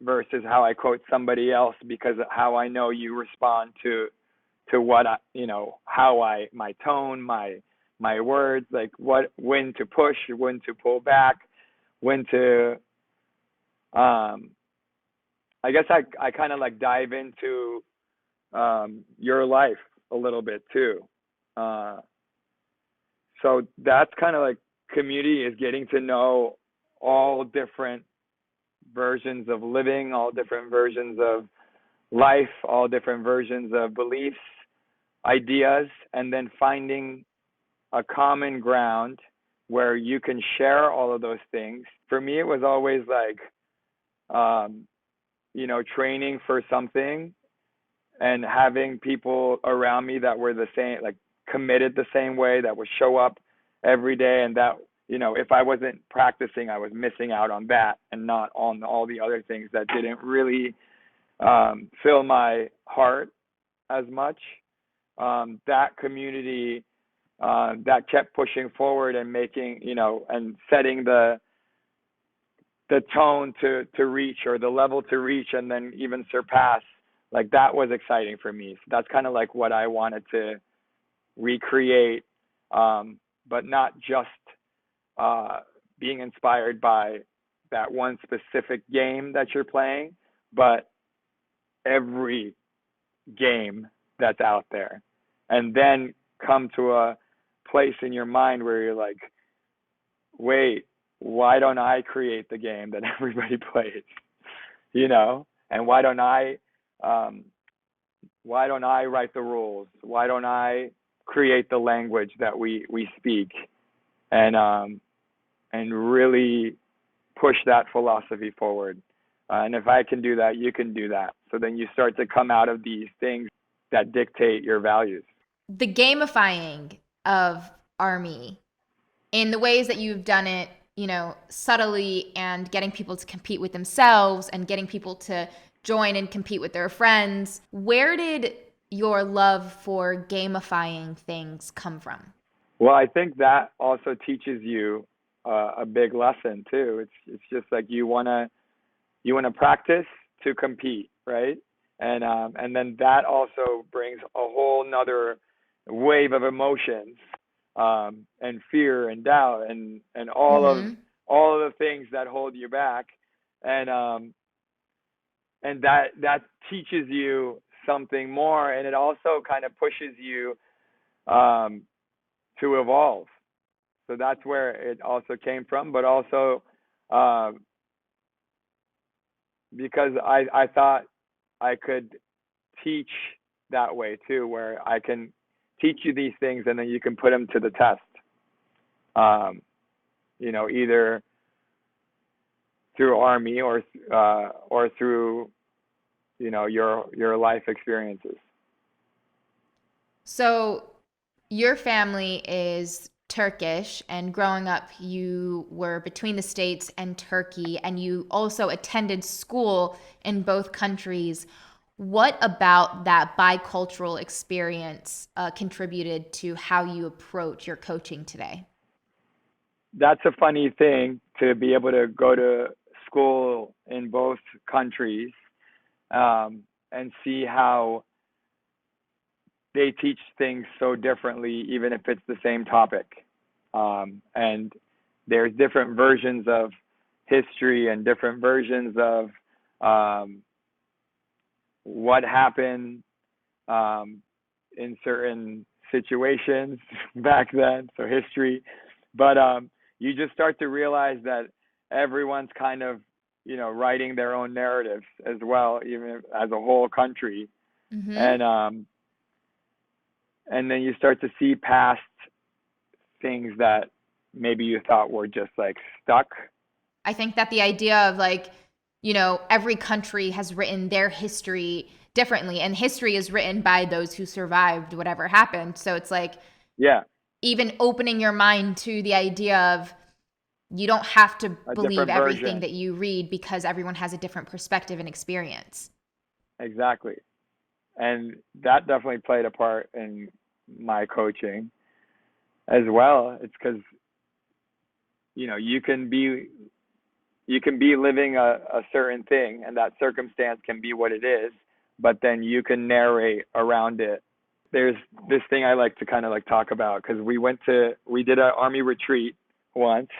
versus how I coach somebody else, because of how I know you respond to what I, you know, how my tone, my words, like when to push, when to pull back, when to I guess I kind of like dive into your life a little bit too. So that's kind of like community, is getting to know all different versions of living, all different versions of life, all different versions of beliefs, ideas, and then finding a common ground where you can share all of those things. For me, it was always like, you know, training for something and having people around me that were the same, like committed the same way, that would show up every day, and that, you know, if I wasn't practicing, I was missing out on that and not on all the other things that didn't really fill my heart as much. That community that kept pushing forward and making, you know, and setting the tone to reach, or the level to reach, and then even surpass, like that was exciting for me. So that's kind of like what I wanted to recreate, but not just being inspired by that one specific game that you're playing, but every game that's out there. And then come to a place in your mind where you're like, wait, why don't I create the game that everybody plays? You know, and why don't I write the rules? Why don't I create the language that we speak, and really push that philosophy forward? And if I can do that, you can do that. So then you start to come out of these things that dictate your values. The gamifying of AARMY, in the ways that you've done it, you know, subtly, and getting people to compete with themselves and getting people to join and compete with their friends. Where did your love for gamifying things come from? Well, I think that also teaches you a big lesson too. It's just like you wanna practice to compete, right? And then that also brings a whole nother wave of emotions, and fear and doubt, and all of the things that hold you back, and and that teaches you something more, and it also kind of pushes you to evolve. So that's where it also came from, but also because I thought I could teach that way too, where I can teach you these things and then you can put them to the test. Either through AARMY or through your life experiences. So your family is Turkish, and growing up you were between the States and Turkey, and you also attended school in both countries. What about that bicultural experience contributed to how you approach your coaching today? That's a funny thing, to be able to go to school in both countries and see how they teach things so differently, even if it's the same topic. And there's different versions of history and different versions of what happened in certain situations back then, so history. But you just start to realize that everyone's kind of, writing their own narratives as well, even as a whole country. Mm-hmm. And then you start to see past things that maybe you thought were just like stuck. I think that the idea of every country has written their history differently, and history is written by those who survived whatever happened. So it's like, yeah, even opening your mind to the idea of you don't have to believe everything that you read, because everyone has a different perspective and experience. Exactly. And that definitely played a part in my coaching as well. It's because, you can be living a certain thing, and that circumstance can be what it is, but then you can narrate around it. There's this thing I like to kind of talk about, because we did an AARMY retreat once,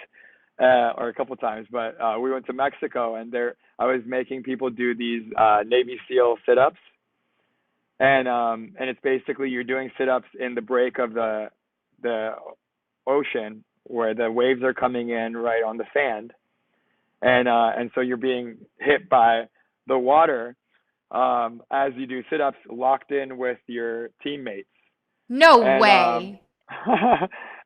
or a couple times, but we went to Mexico, and I was making people do these Navy SEAL sit-ups. And it's basically you're doing sit-ups in the break of the ocean, where the waves are coming in right on the sand, and so you're being hit by the water as you do sit-ups, locked in with your teammates. No way.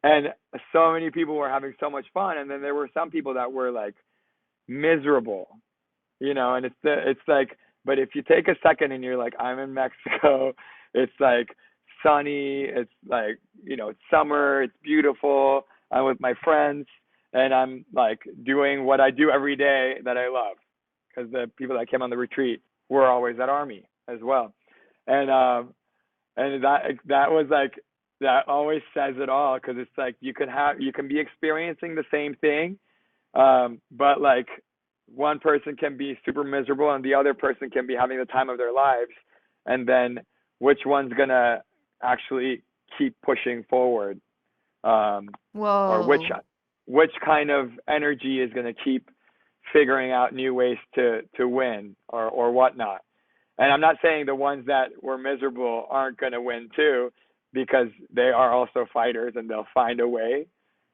And so many people were having so much fun, and then there were some people that were like miserable, and it's like. But if you take a second and you're like, I'm in Mexico, it's like sunny, it's like, it's summer, it's beautiful, I'm with my friends, and I'm like doing what I do every day that I love, because the people that came on the retreat were always at AARMY as well. And that was like, that always says it all, because it's like you can be experiencing the same thing, but like, one person can be super miserable and the other person can be having the time of their lives, and then which one's gonna actually keep pushing forward, or which kind of energy is gonna keep figuring out new ways to win, or whatnot. And I'm not saying the ones that were miserable aren't gonna win too, because they are also fighters and they'll find a way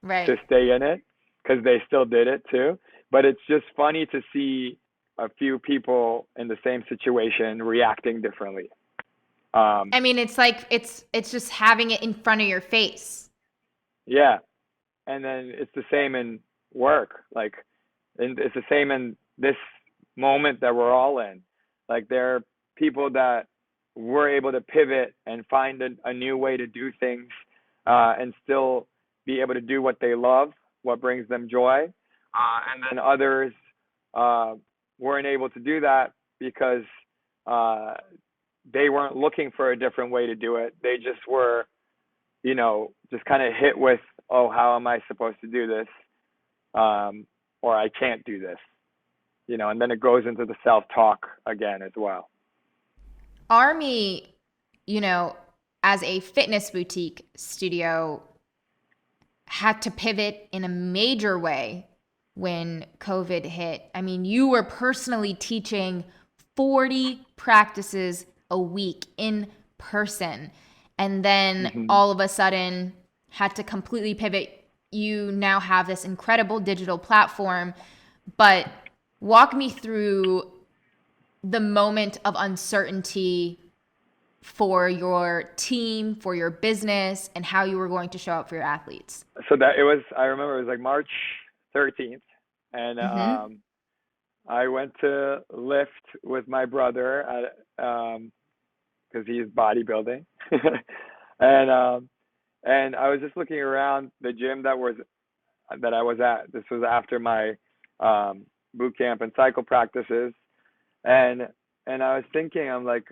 to stay in it, because they still did it too. But it's just funny to see a few people in the same situation reacting differently. I mean, it's like it's just having it in front of your face. Yeah, and then it's the same in work. It's the same in this moment that we're all in. Like, there are people that were able to pivot and find a new way to do things, and still be able to do what they love, what brings them joy. And then others weren't able to do that because they weren't looking for a different way to do it. They just were, just kind of hit with, oh, how am I supposed to do this? Or I can't do this, and then it goes into the self-talk again as well. AARMY, as a fitness boutique studio, had to pivot in a major way when COVID hit. I mean, you were personally teaching 40 practices a week in person, and then Mm-hmm. all of a sudden had to completely pivot. You now have this incredible digital platform, but walk me through the moment of uncertainty for your team, for your business, and how you were going to show up for your athletes. So that it was, I remember it was like March 13th, and Mm-hmm. I went to lift with my brother at, because he's bodybuilding, and I was just looking around the gym that I was at. This was after my boot camp and cycle practices, and I was thinking, I'm like,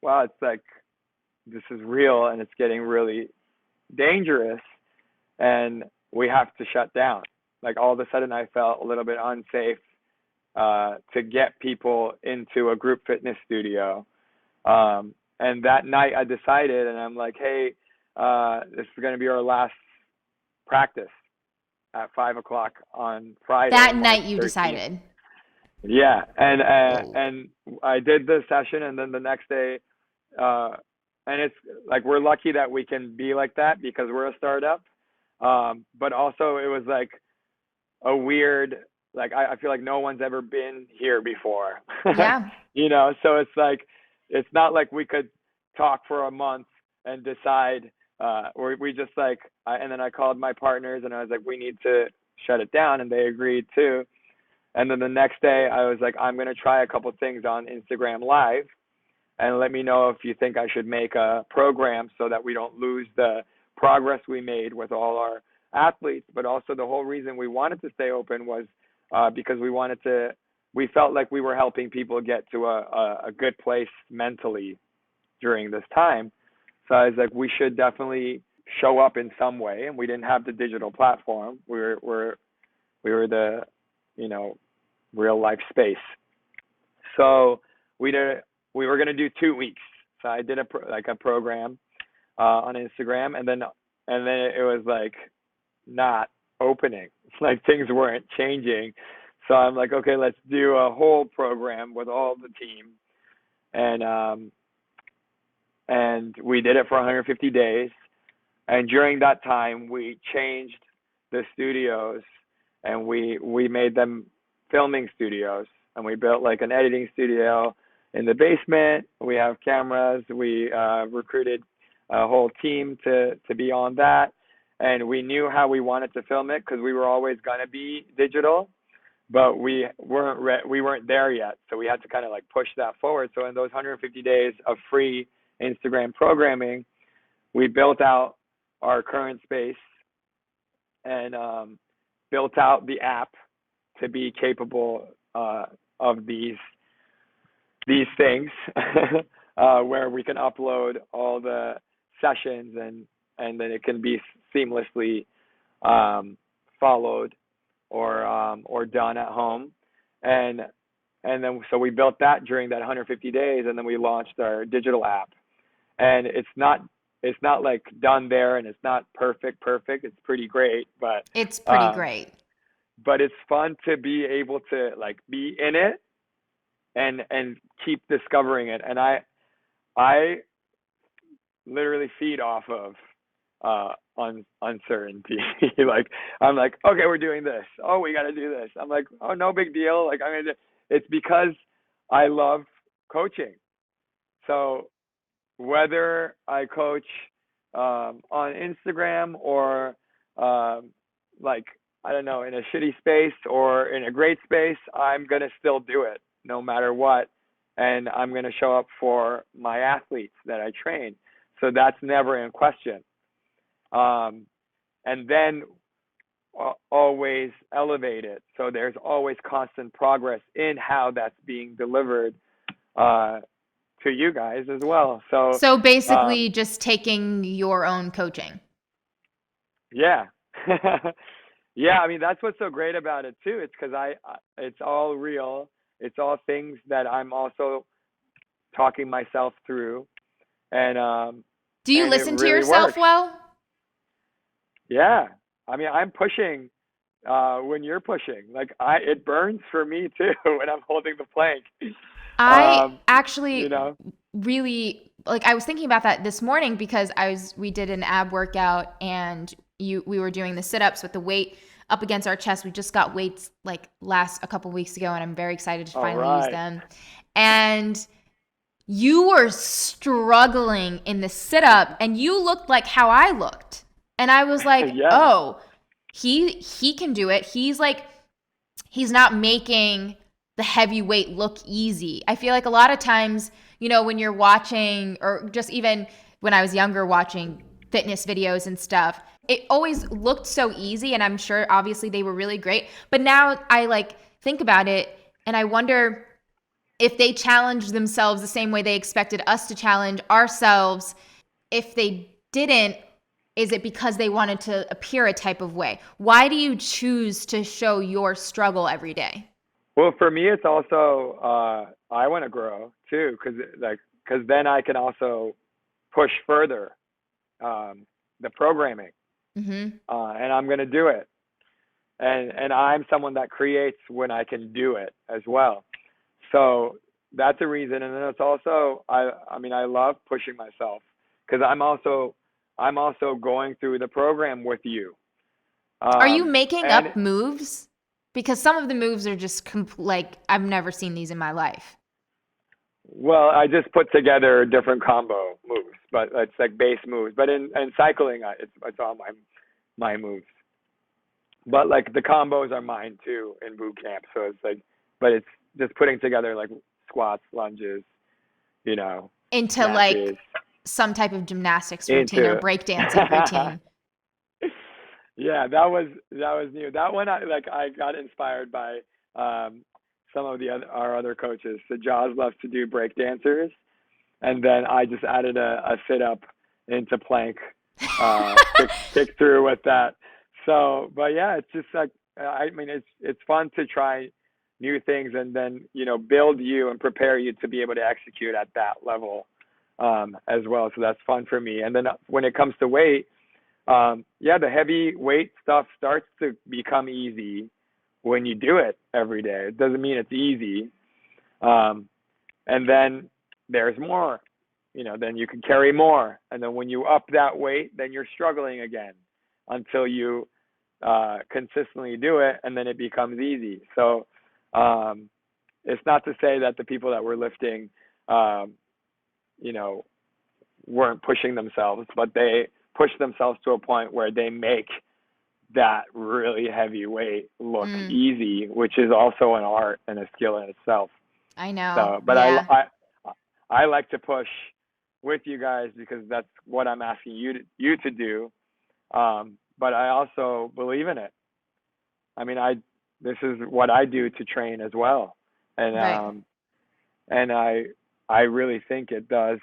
wow, it's like this is real and it's getting really dangerous, and we have to shut down. Like all of a sudden, I felt a little bit unsafe to get people into a group fitness studio. And that night, I decided, and I'm like, hey, this is going to be our last practice at 5 o'clock on Friday, That March night you 13th. decided. Yeah, Whoa. and I did the session, and then the next day, uh, and it's like we're lucky that we can be like that because we're a startup. But also, it was like a weird, like I feel like no one's ever been here before, Yeah. So it's like it's not like we could talk for a month and decide, or we just like, and then I called my partners and I was like, we need to shut it down, and they agreed too. And then the next day, I was like, I'm gonna try a couple things on Instagram Live, and let me know if you think I should make a program so that we don't lose the progress we made with all our athletes. But also the whole reason we wanted to stay open was because we felt like we were helping people get to a good place mentally during this time. So I was like, we should definitely show up in some way. And we didn't have the digital platform. We were the, real life space. So we did we were gonna do 2 weeks. So I did a program on Instagram, and then it was like not opening. Like things weren't changing. So I'm like, okay, let's do a whole program with all the team, and we did it for 150 days. And during that time, we changed the studios, and we made them filming studios, and we built like an editing studio in the basement. We have cameras. We recruited a whole team to be on that, and we knew how we wanted to film it because we were always gonna be digital, but we weren't there yet, so we had to kind of like push that forward. So in those 150 days of free Instagram programming, we built out our current space and built out the app to be capable of these things, where we can upload all the sessions, and then it can be seamlessly followed or done at home, and then so we built that during that 150 days, and then we launched our digital app, and it's not like done there, and it's not perfect. It's pretty great, It's pretty great. but it's fun to be able to like be in it and keep discovering it. And I literally feed off of uncertainty. Like I'm like, okay, we're doing this. Oh, we got to do this. I'm like, oh, no big deal. Like I'm gonna. It's because I love coaching. So whether I coach on Instagram or like I don't know, in a shitty space or in a great space, I'm gonna still do it no matter what, and I'm gonna show up for my athletes that I train. So that's never in question. And then always elevate it. So there's always constant progress in how that's being delivered to you guys as well. So basically just taking your own coaching. Yeah. Yeah, I mean that's what's so great about it too. It's because it's all real. It's all things that I'm also talking myself through, and Do you it listen to really yourself works. well? Yeah, I mean I'm pushing when you're pushing. Like it burns for me too when I'm holding the plank. I actually You know? really, like, I was thinking about that this morning because we did an ab workout and we were doing the sit-ups with the weight up against our chest. We just got weights like a couple weeks ago, and I'm very excited to finally use them. And you were struggling in the sit-up, and you looked like how I looked. And I was like, oh, he can do it. He's not making the heavy weight look easy. I feel like a lot of times, when you're watching, or just even when I was younger watching fitness videos and stuff, it always looked so easy, and I'm sure obviously they were really great. But now I think about it and I wonder if they challenged themselves the same way they expected us to challenge ourselves. If they didn't, is it because they wanted to appear a type of way? Why do you choose to show your struggle every day? Well, for me, it's also I want to grow too, because then I can also push further the programming, and I'm going to do it. And I'm someone that creates when I can do it as well. So that's a reason. And then it's also I love pushing myself because I'm also going through the program with you. Are you making up moves? Because some of the moves are just I've never seen these in my life. Well, I just put together different combo moves, but it's like base moves. But in cycling, it's all my moves. But like the combos are mine too in boot camp. So it's but it's just putting together like squats, lunges, into snatches, some type of gymnastics routine or breakdancing routine. Yeah, that was new. That one I got inspired by some of our other coaches. So Jaws loves to do break dancers, and then I just added a sit up into plank, kick through with that. So, but yeah, it's just it's fun to try new things and then build you and prepare you to be able to execute at that level as well. So that's fun for me. And then when it comes to weight, the heavy weight stuff starts to become easy when you do it every day. It doesn't mean it's easy. And then there's more, then you can carry more. And then when you up that weight, then you're struggling again until you consistently do it, and then it becomes easy. So it's not to say that the people that were lifting, weren't pushing themselves, but they push themselves to a point where they make that really heavy weight look easy, which is also an art and a skill in itself. I know. So, but yeah. I like to push with you guys because that's what I'm asking you to do. But I also believe in it. I mean, this is what I do to train as well, and right. And I really think it does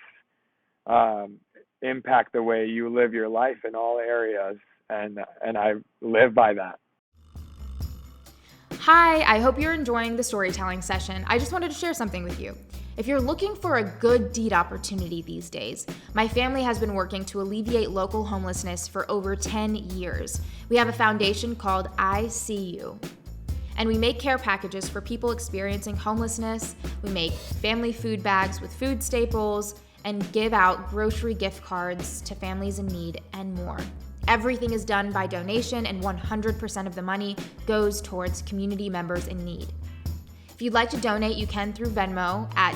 impact the way you live your life in all areas, and I live by that. Hi, I hope you're enjoying the storytelling session. I just wanted to share something with you. If you're looking for a good deed opportunity these days, my family has been working to alleviate local homelessness for over 10 years. We have a foundation called I See You, and we make care packages for people experiencing homelessness. We make family food bags with food staples and give out grocery gift cards to families in need and more. Everything is done by donation, and 100% of the money goes towards community members in need. If you'd like to donate, you can through Venmo at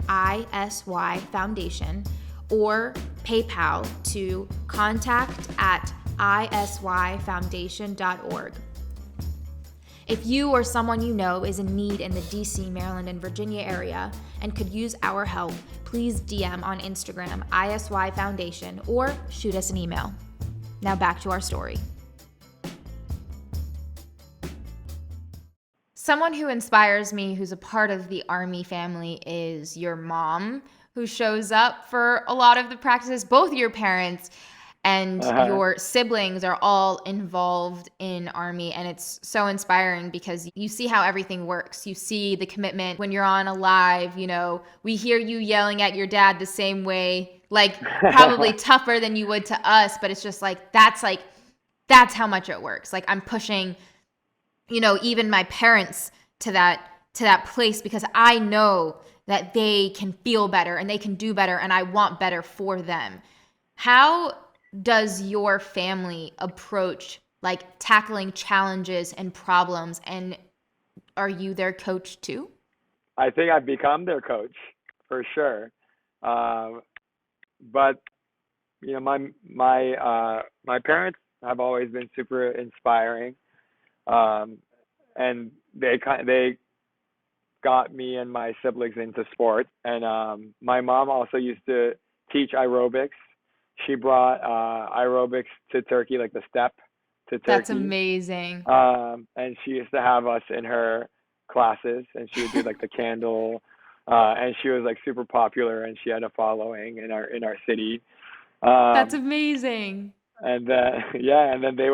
ISY Foundation or PayPal to contact@isyfoundation.org. If you or someone you know is in need in the DC, Maryland, and Virginia area and could use our help, please DM on Instagram ISY Foundation or shoot us an email. Now back to our story. Someone who inspires me who's a part of the AARMY family is your mom, who shows up for a lot of the practices. Both your parents and your siblings are all involved in AARMY, and it's so inspiring because you see how everything works. You see the commitment when you're on a live, we hear you yelling at your dad the same way, probably tougher than you would to us, but it's just that's how much it works. I'm pushing even my parents to that place because I know that they can feel better and they can do better, and I want better for them. How does your family approach like tackling challenges and problems, and are you their coach too? I think I've become their coach for sure. Um, but my parents have always been super inspiring, um, and they got me and my siblings into sports. And my mom also used to teach aerobics. She brought aerobics to Turkey, like the step to That's Turkey. amazing. And she used to have us in her classes, and she would do like the candle. And she was like super popular, and she had a following in our city. That's Um, amazing. and then yeah, and then they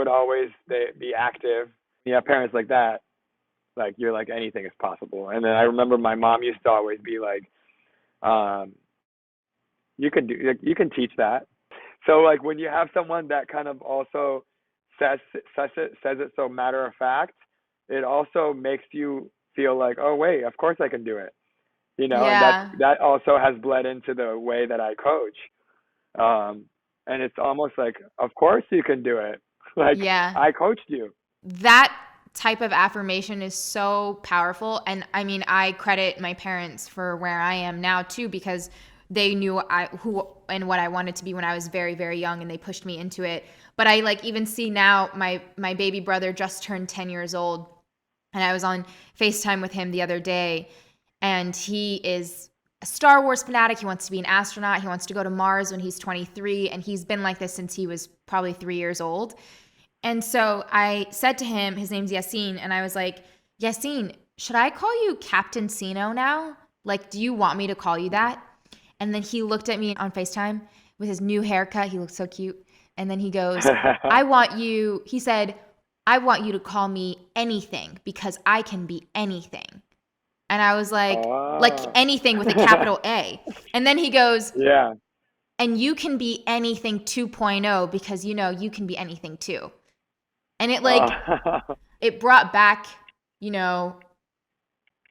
be active. Yeah, parents like that, like you're like anything is possible. And then I remember my mom used to always be like, um, you can teach that. So like when you have someone that kind of also says it so matter of fact, it also makes you feel like, oh wait, of course I can do it. And Yeah. that also has bled into the way that I coach. Um, and it's almost like, of course you can do it. Like Yeah. I coached you. That type of affirmation is so powerful. And I mean, I credit my parents for where I am now too, because they knew who and what I wanted to be when I was very, very young, and they pushed me into it. But I like even see now my baby brother just turned 10 years old, and I was on FaceTime with him the other day, and he is a Star Wars fanatic. He wants to be an astronaut. He wants to go to Mars when he's 23, and he's been like this since he was probably 3 years old. And so I said to him, his name's Yassine, and I was like, Yassine, should I call you Captain Sino now? Like, do you want me to call you that? And then he looked at me on FaceTime with his new haircut. He looked so cute. And then he goes, he said, I want you to call me anything because I can be anything. And I was like Oh. anything with a capital A. And then he goes, Yeah. and you can be anything 2.0 because you can be anything too. And Oh. it brought back, you know,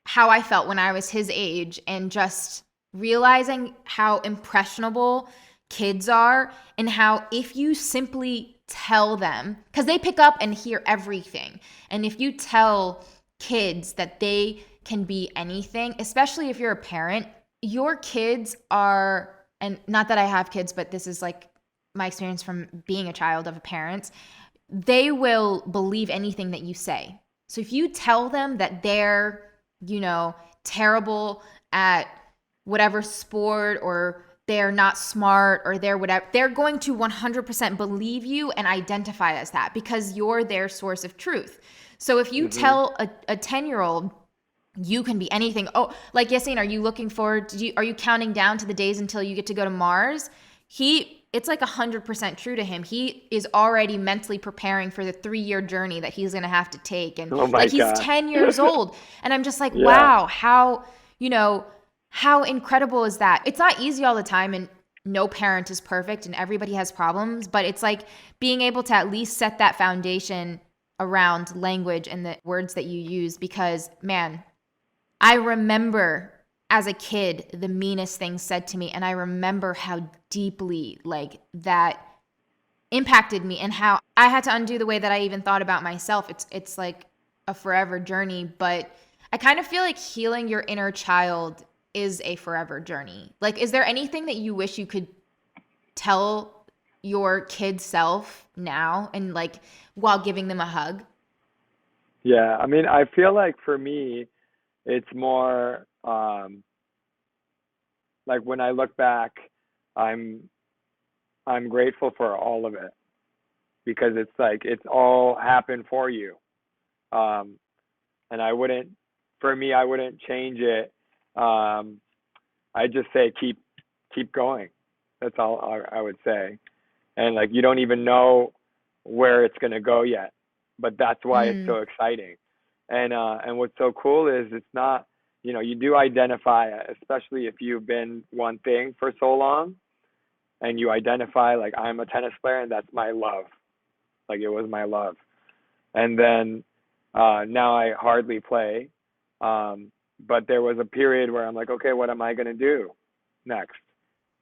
how I felt when I was his age, and just realizing how impressionable kids are, and how if you simply tell them, because they pick up and hear everything. And if you tell kids that they can be anything, especially if you're a parent, your kids are, and not that I have kids, but this is like my experience from being a child of a parent, they will believe anything that you say. So if you tell them that they're, terrible at whatever sport, or they're not smart, or they're whatever, they're going to 100% believe you and identify as that because you're their source of truth. So if you Mhm. tell a 10-year-old you can be anything, oh, like Yassine, are you looking forward are you counting down to the days until you get to go to Mars? It's like 100% true to him. He is already mentally preparing for the 3-year journey that he's going to have to take. And Oh my like, he's gosh. 10 years old. And I'm just like, Yeah. wow, how incredible is that? It's not easy all the time, and no parent is perfect, and everybody has problems, but it's like being able to at least set that foundation around language and the words that you use, because man, I remember as a kid the meanest things said to me, and I remember how deeply like that impacted me, and how I had to undo the way that I even thought about myself. It's like a forever journey, but I kind of feel like healing your inner child is a forever journey. Like, is there anything that you wish you could tell your kid self now, and like while giving them a hug? Yeah. I mean, I feel like for me, it's more like when I look back, I'm I'm grateful for all of it because it's like it's all happened for you. Um, and for me, I wouldn't change it. Um, I just say keep going. That's all I would say. And like you don't even know where it's gonna go yet, but that's why it's Mm, so exciting. And what's so cool is it's not, you do identify, especially if you've been one thing for so long, and you identify like I'm a tennis player and that's my love, like it was my love. And then now I hardly play, um, but there was a period where I'm like, okay, what am I going to do next?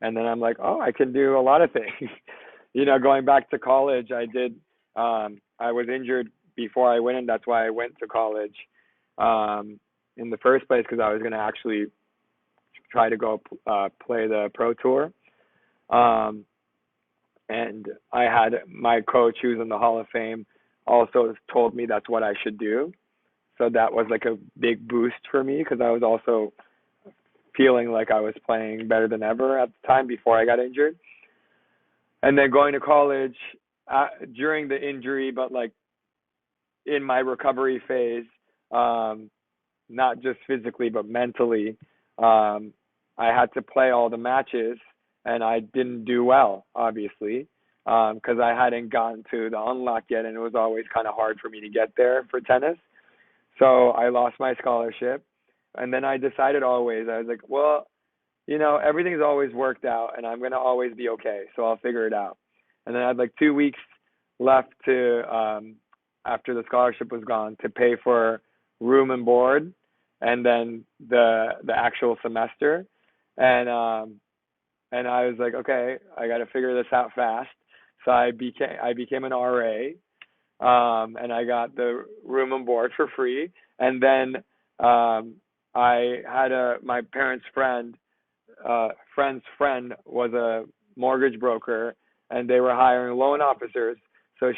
And then I'm like, oh, I can do a lot of things. Going back to college, I was injured before I went, and that's why I went to college in the first place, because I was going to actually try to go play the pro tour. And I had my coach, who's in the Hall of Fame, also told me that's what I should do. So that was like a big boost for me, because I was also feeling like I was playing better than ever at the time before I got injured. And then going to college during the injury, but like in my recovery phase, not just physically, but mentally, I had to play all the matches, and I didn't do well, obviously, because I hadn't gotten to the unlock yet, and it was always kind of hard for me to get there for tennis. So I lost my scholarship, and then I decided always, I was like, well, everything's always worked out, and I'm going to always be okay, so I'll figure it out. And then I had like 2 weeks left to, after the scholarship was gone, to pay for room and board, and then the actual semester. And I was like, okay, I got to figure this out fast. So I became an RA, and I got the room and board for free. And then I had my parents' friend's friend was a mortgage broker, and they were hiring loan officers. So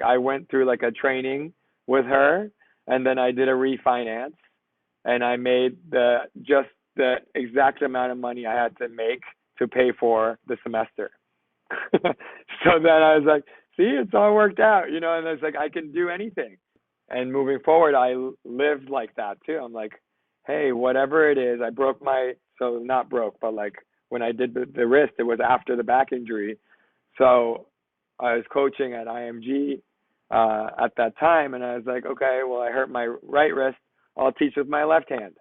I went through like a training with her, and then I did a refinance, and I made just the exact amount of money I had to make to pay for the semester. So then I was like, see, it's all worked out, and it's like, I can do anything. And moving forward, I lived like that too. I'm like, hey, whatever it is, I broke so not broke, but like when I did the wrist, it was after the back injury. So I was coaching at IMG at that time, and I was like, okay, well, I hurt my right wrist, I'll teach with my left hand,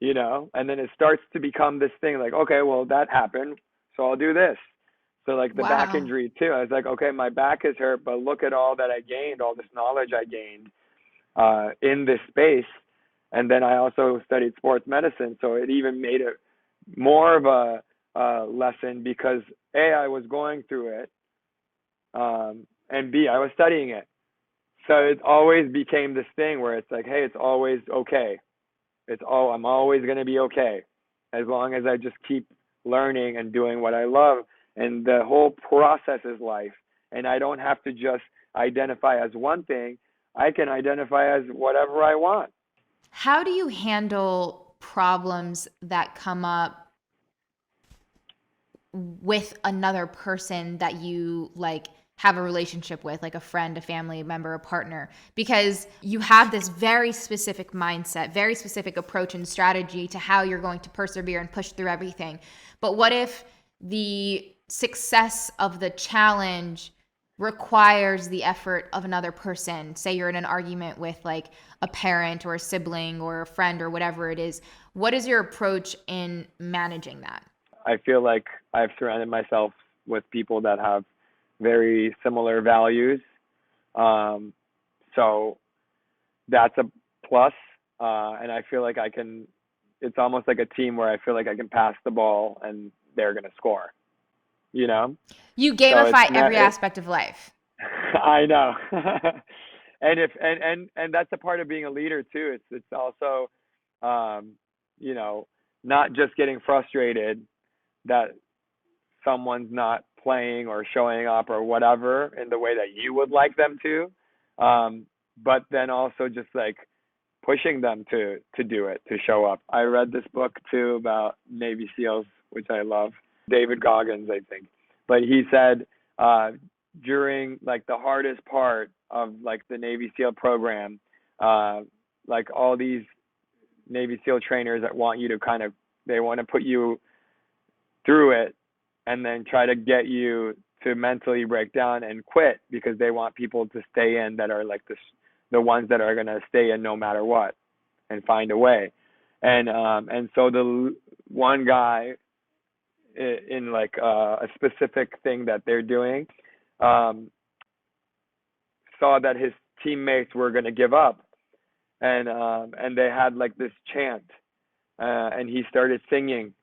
and then it starts to become this thing like, okay, well, that happened, so I'll do this. So like the back injury too, I was like, okay, my back is hurt, but look at all that I gained, all this knowledge I gained in this space. And then I also studied sports medicine, so it even made it more of a lesson, because A, I was going through it, and B, I was studying it. So it always became this thing where it's like, hey, it's always okay. I'm always going to be okay, as long as I just keep learning and doing what I love. And the whole process is life. And I don't have to just identify as one thing. I can identify as whatever I want. How do you handle problems that come up with another person that you like have a relationship with, like a friend, a family member, a partner? Because you have this very specific mindset, very specific approach and strategy to how you're going to persevere and push through everything. But what if the success of the challenge requires the effort of another person? Say you're in an argument with like a parent or a sibling or a friend or whatever it is. What is your approach in managing that? I feel like I've surrounded myself with people that have very similar values. So that's a plus. And I feel like it's almost like a team where I feel like I can pass the ball and they're going to score, You gamify every aspect of life. I know. And that's a part of being a leader too. It's also, not just getting frustrated that someone's not playing or showing up or whatever in the way that you would like them to, but then also just like pushing them to do it, to show up. I read this book too about Navy SEALs, which I love, David Goggins, I think, but he said during like the hardest part of like the Navy SEAL program, like all these Navy SEAL trainers that want you to they want to put you through it and then try to get you to mentally break down and quit, because they want people to stay in that are like the ones that are going to stay in no matter what and find a way. And so the one guy in like a specific thing that they're doing saw that his teammates were going to give up. and they had like this chant, and he started singing,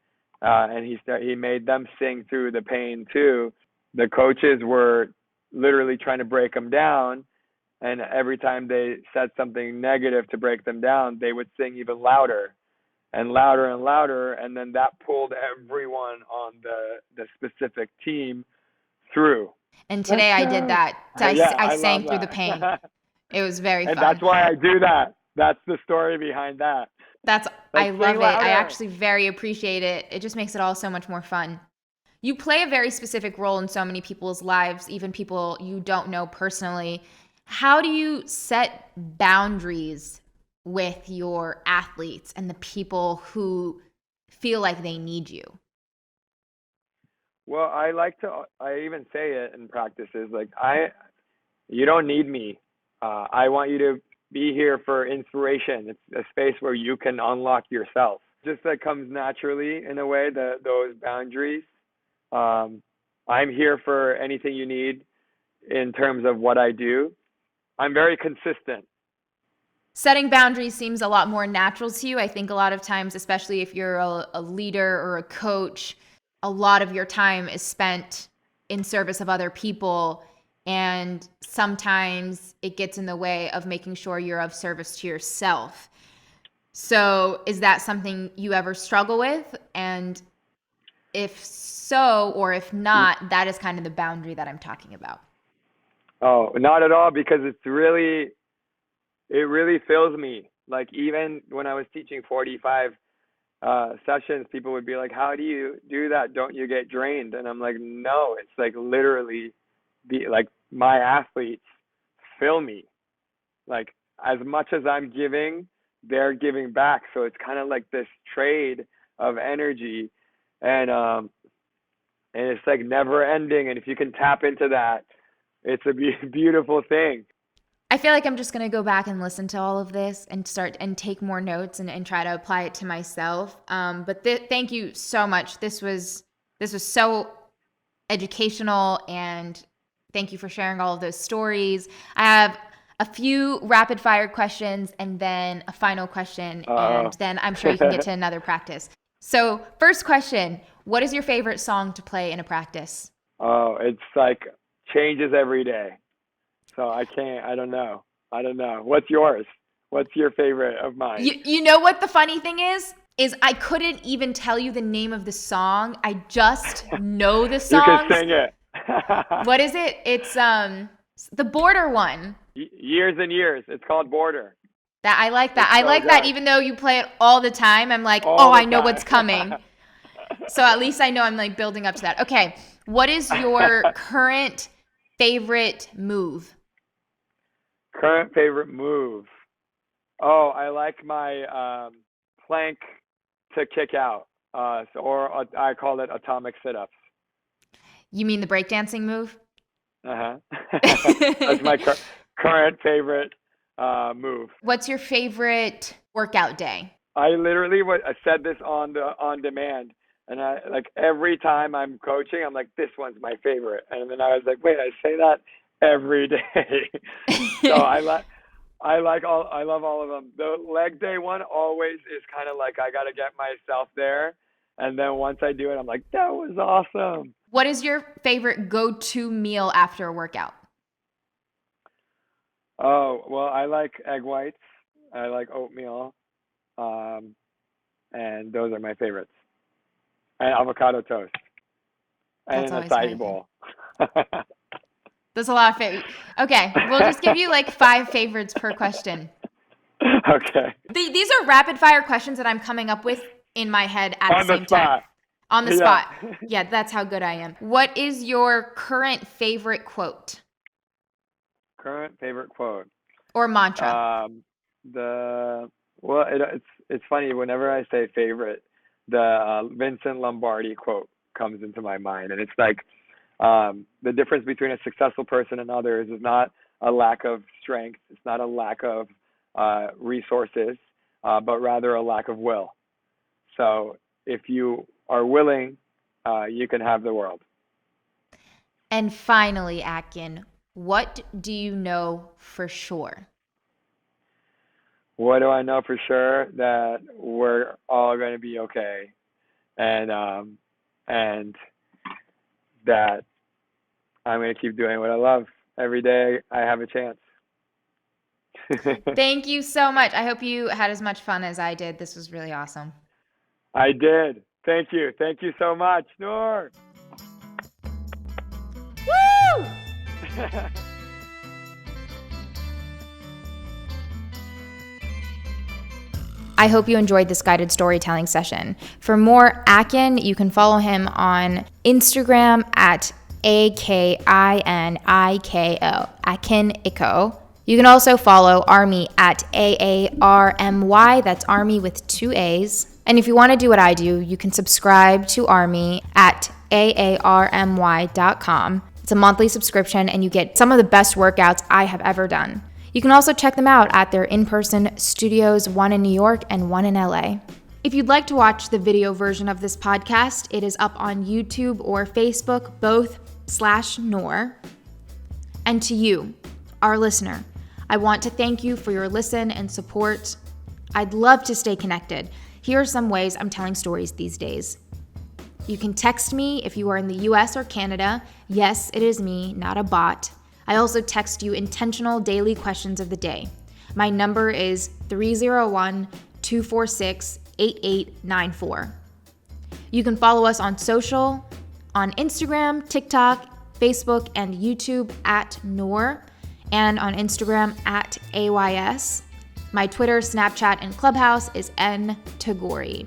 and he made them sing through the pain too. The coaches were literally trying to break them down, and every time they said something negative to break them down, they would sing even louder and louder and louder, and then that pulled everyone on the specific team through. And today I did that. I sang through the pain. It was very and fun. That's why I do that. That's the story behind that. I love it. I actually very appreciate it. It just makes it all so much more fun. You play a very specific role in so many people's lives, even people you don't know personally. How do you set boundaries with your athletes and the people who feel like they need you? Well, I even say it in practices, like, you don't need me. I want you to be here for inspiration. It's a space where you can unlock yourself. Just that comes naturally in a way, those boundaries. I'm here for anything you need in terms of what I do. I'm very consistent. Setting boundaries seems a lot more natural to you. I think a lot of times, especially if you're a leader or a coach, a lot of your time is spent in service of other people. And sometimes it gets in the way of making sure you're of service to yourself. So is that something you ever struggle with? And if so, or if not, that is kind of the boundary that I'm talking about. Oh, not at all, because it really fills me. Like, even when I was teaching 45 sessions, people would be like, how do you do that? Don't you get drained? And I'm like, no, it's like literally like my athletes fill me. Like, as much as I'm giving, they're giving back. So it's kind of like this trade of energy, and it's like never ending. And if you can tap into that, it's a beautiful thing. I feel like I'm just going to go back and listen to all of this and start and take more notes and try to apply it to myself. But thank you so much. This was so educational, and thank you for sharing all of those stories. I have a few rapid fire questions and then a final question, and then I'm sure you can get to another practice. So first question, what is your favorite song to play in a practice? Oh, it's like changes every day. So I don't know. What's yours? What's your favorite of mine? You know what the funny thing is I couldn't even tell you the name of the song. I just know the songs. You can sing it. What is it? It's the Border one. Years and Years. It's called Border. That I like that. I like that even though you play it all the time. I'm like, I know what's coming. So at least I know I'm like building up to that. Okay. What is your current favorite move? Current favorite move. Oh, I like my plank to kick out, or I call it atomic sit-ups. You mean the breakdancing move? That's my current favorite move. What's your favorite workout day? I literally I said this on demand, and I like every time I'm coaching, I'm like, this one's my favorite, and then I was like, wait, I say that every day. So I love all of them. The leg day one always is kind of like I got to get myself there, and then once I do it, I'm like, that was awesome. What is your favorite go-to meal after a workout? Oh, well, I like egg whites. I like oatmeal, and those are my favorites. And avocado toast. And an acai bowl. There's a lot of favorites. Okay, we'll just give you like 5 favorites per question. Okay. These are rapid fire questions that I'm coming up with in my head at the same time. On the spot. Yeah, that's how good I am. What is your current favorite quote? Current favorite quote. Or mantra. It's funny, whenever I say favorite, the Vincent Lombardi quote comes into my mind, and it's like, the difference between a successful person and others is not a lack of strength, it's not a lack of resources, but rather a lack of will. So if you are willing, you can have the world. And finally, Akin, what do you know for sure? what do I know for sure? That we're all going to be okay, and that I'm going to keep doing what I love every day I have a chance. Thank you so much. I hope you had as much fun as I did. This was really awesome. I did. Thank you. Thank you so much, Noor. Woo! I hope you enjoyed this guided storytelling session. For more Akin, you can follow him on Instagram at AKINIKO, Akin. You can also follow AARMY at AARMY, that's AARMY with 2 A's. And if you want to do what I do, you can subscribe to AARMY at AARMY.com. It's a monthly subscription and you get some of the best workouts I have ever done. You can also check them out at their in-person studios, one in New York and one in LA. If you'd like to watch the video version of this podcast, it is up on YouTube or Facebook, both/Noor. And to you, our listener, I want to thank you for your listen and support. I'd love to stay connected. Here are some ways I'm telling stories these days. You can text me if you are in the US or Canada. Yes, it is me, not a bot. I also text you intentional daily questions of the day. My number is 301-246-8894. You can follow us on social, on Instagram, TikTok, Facebook, and YouTube at Noor, and on Instagram at AYS. My Twitter, Snapchat, and Clubhouse is N Tagori.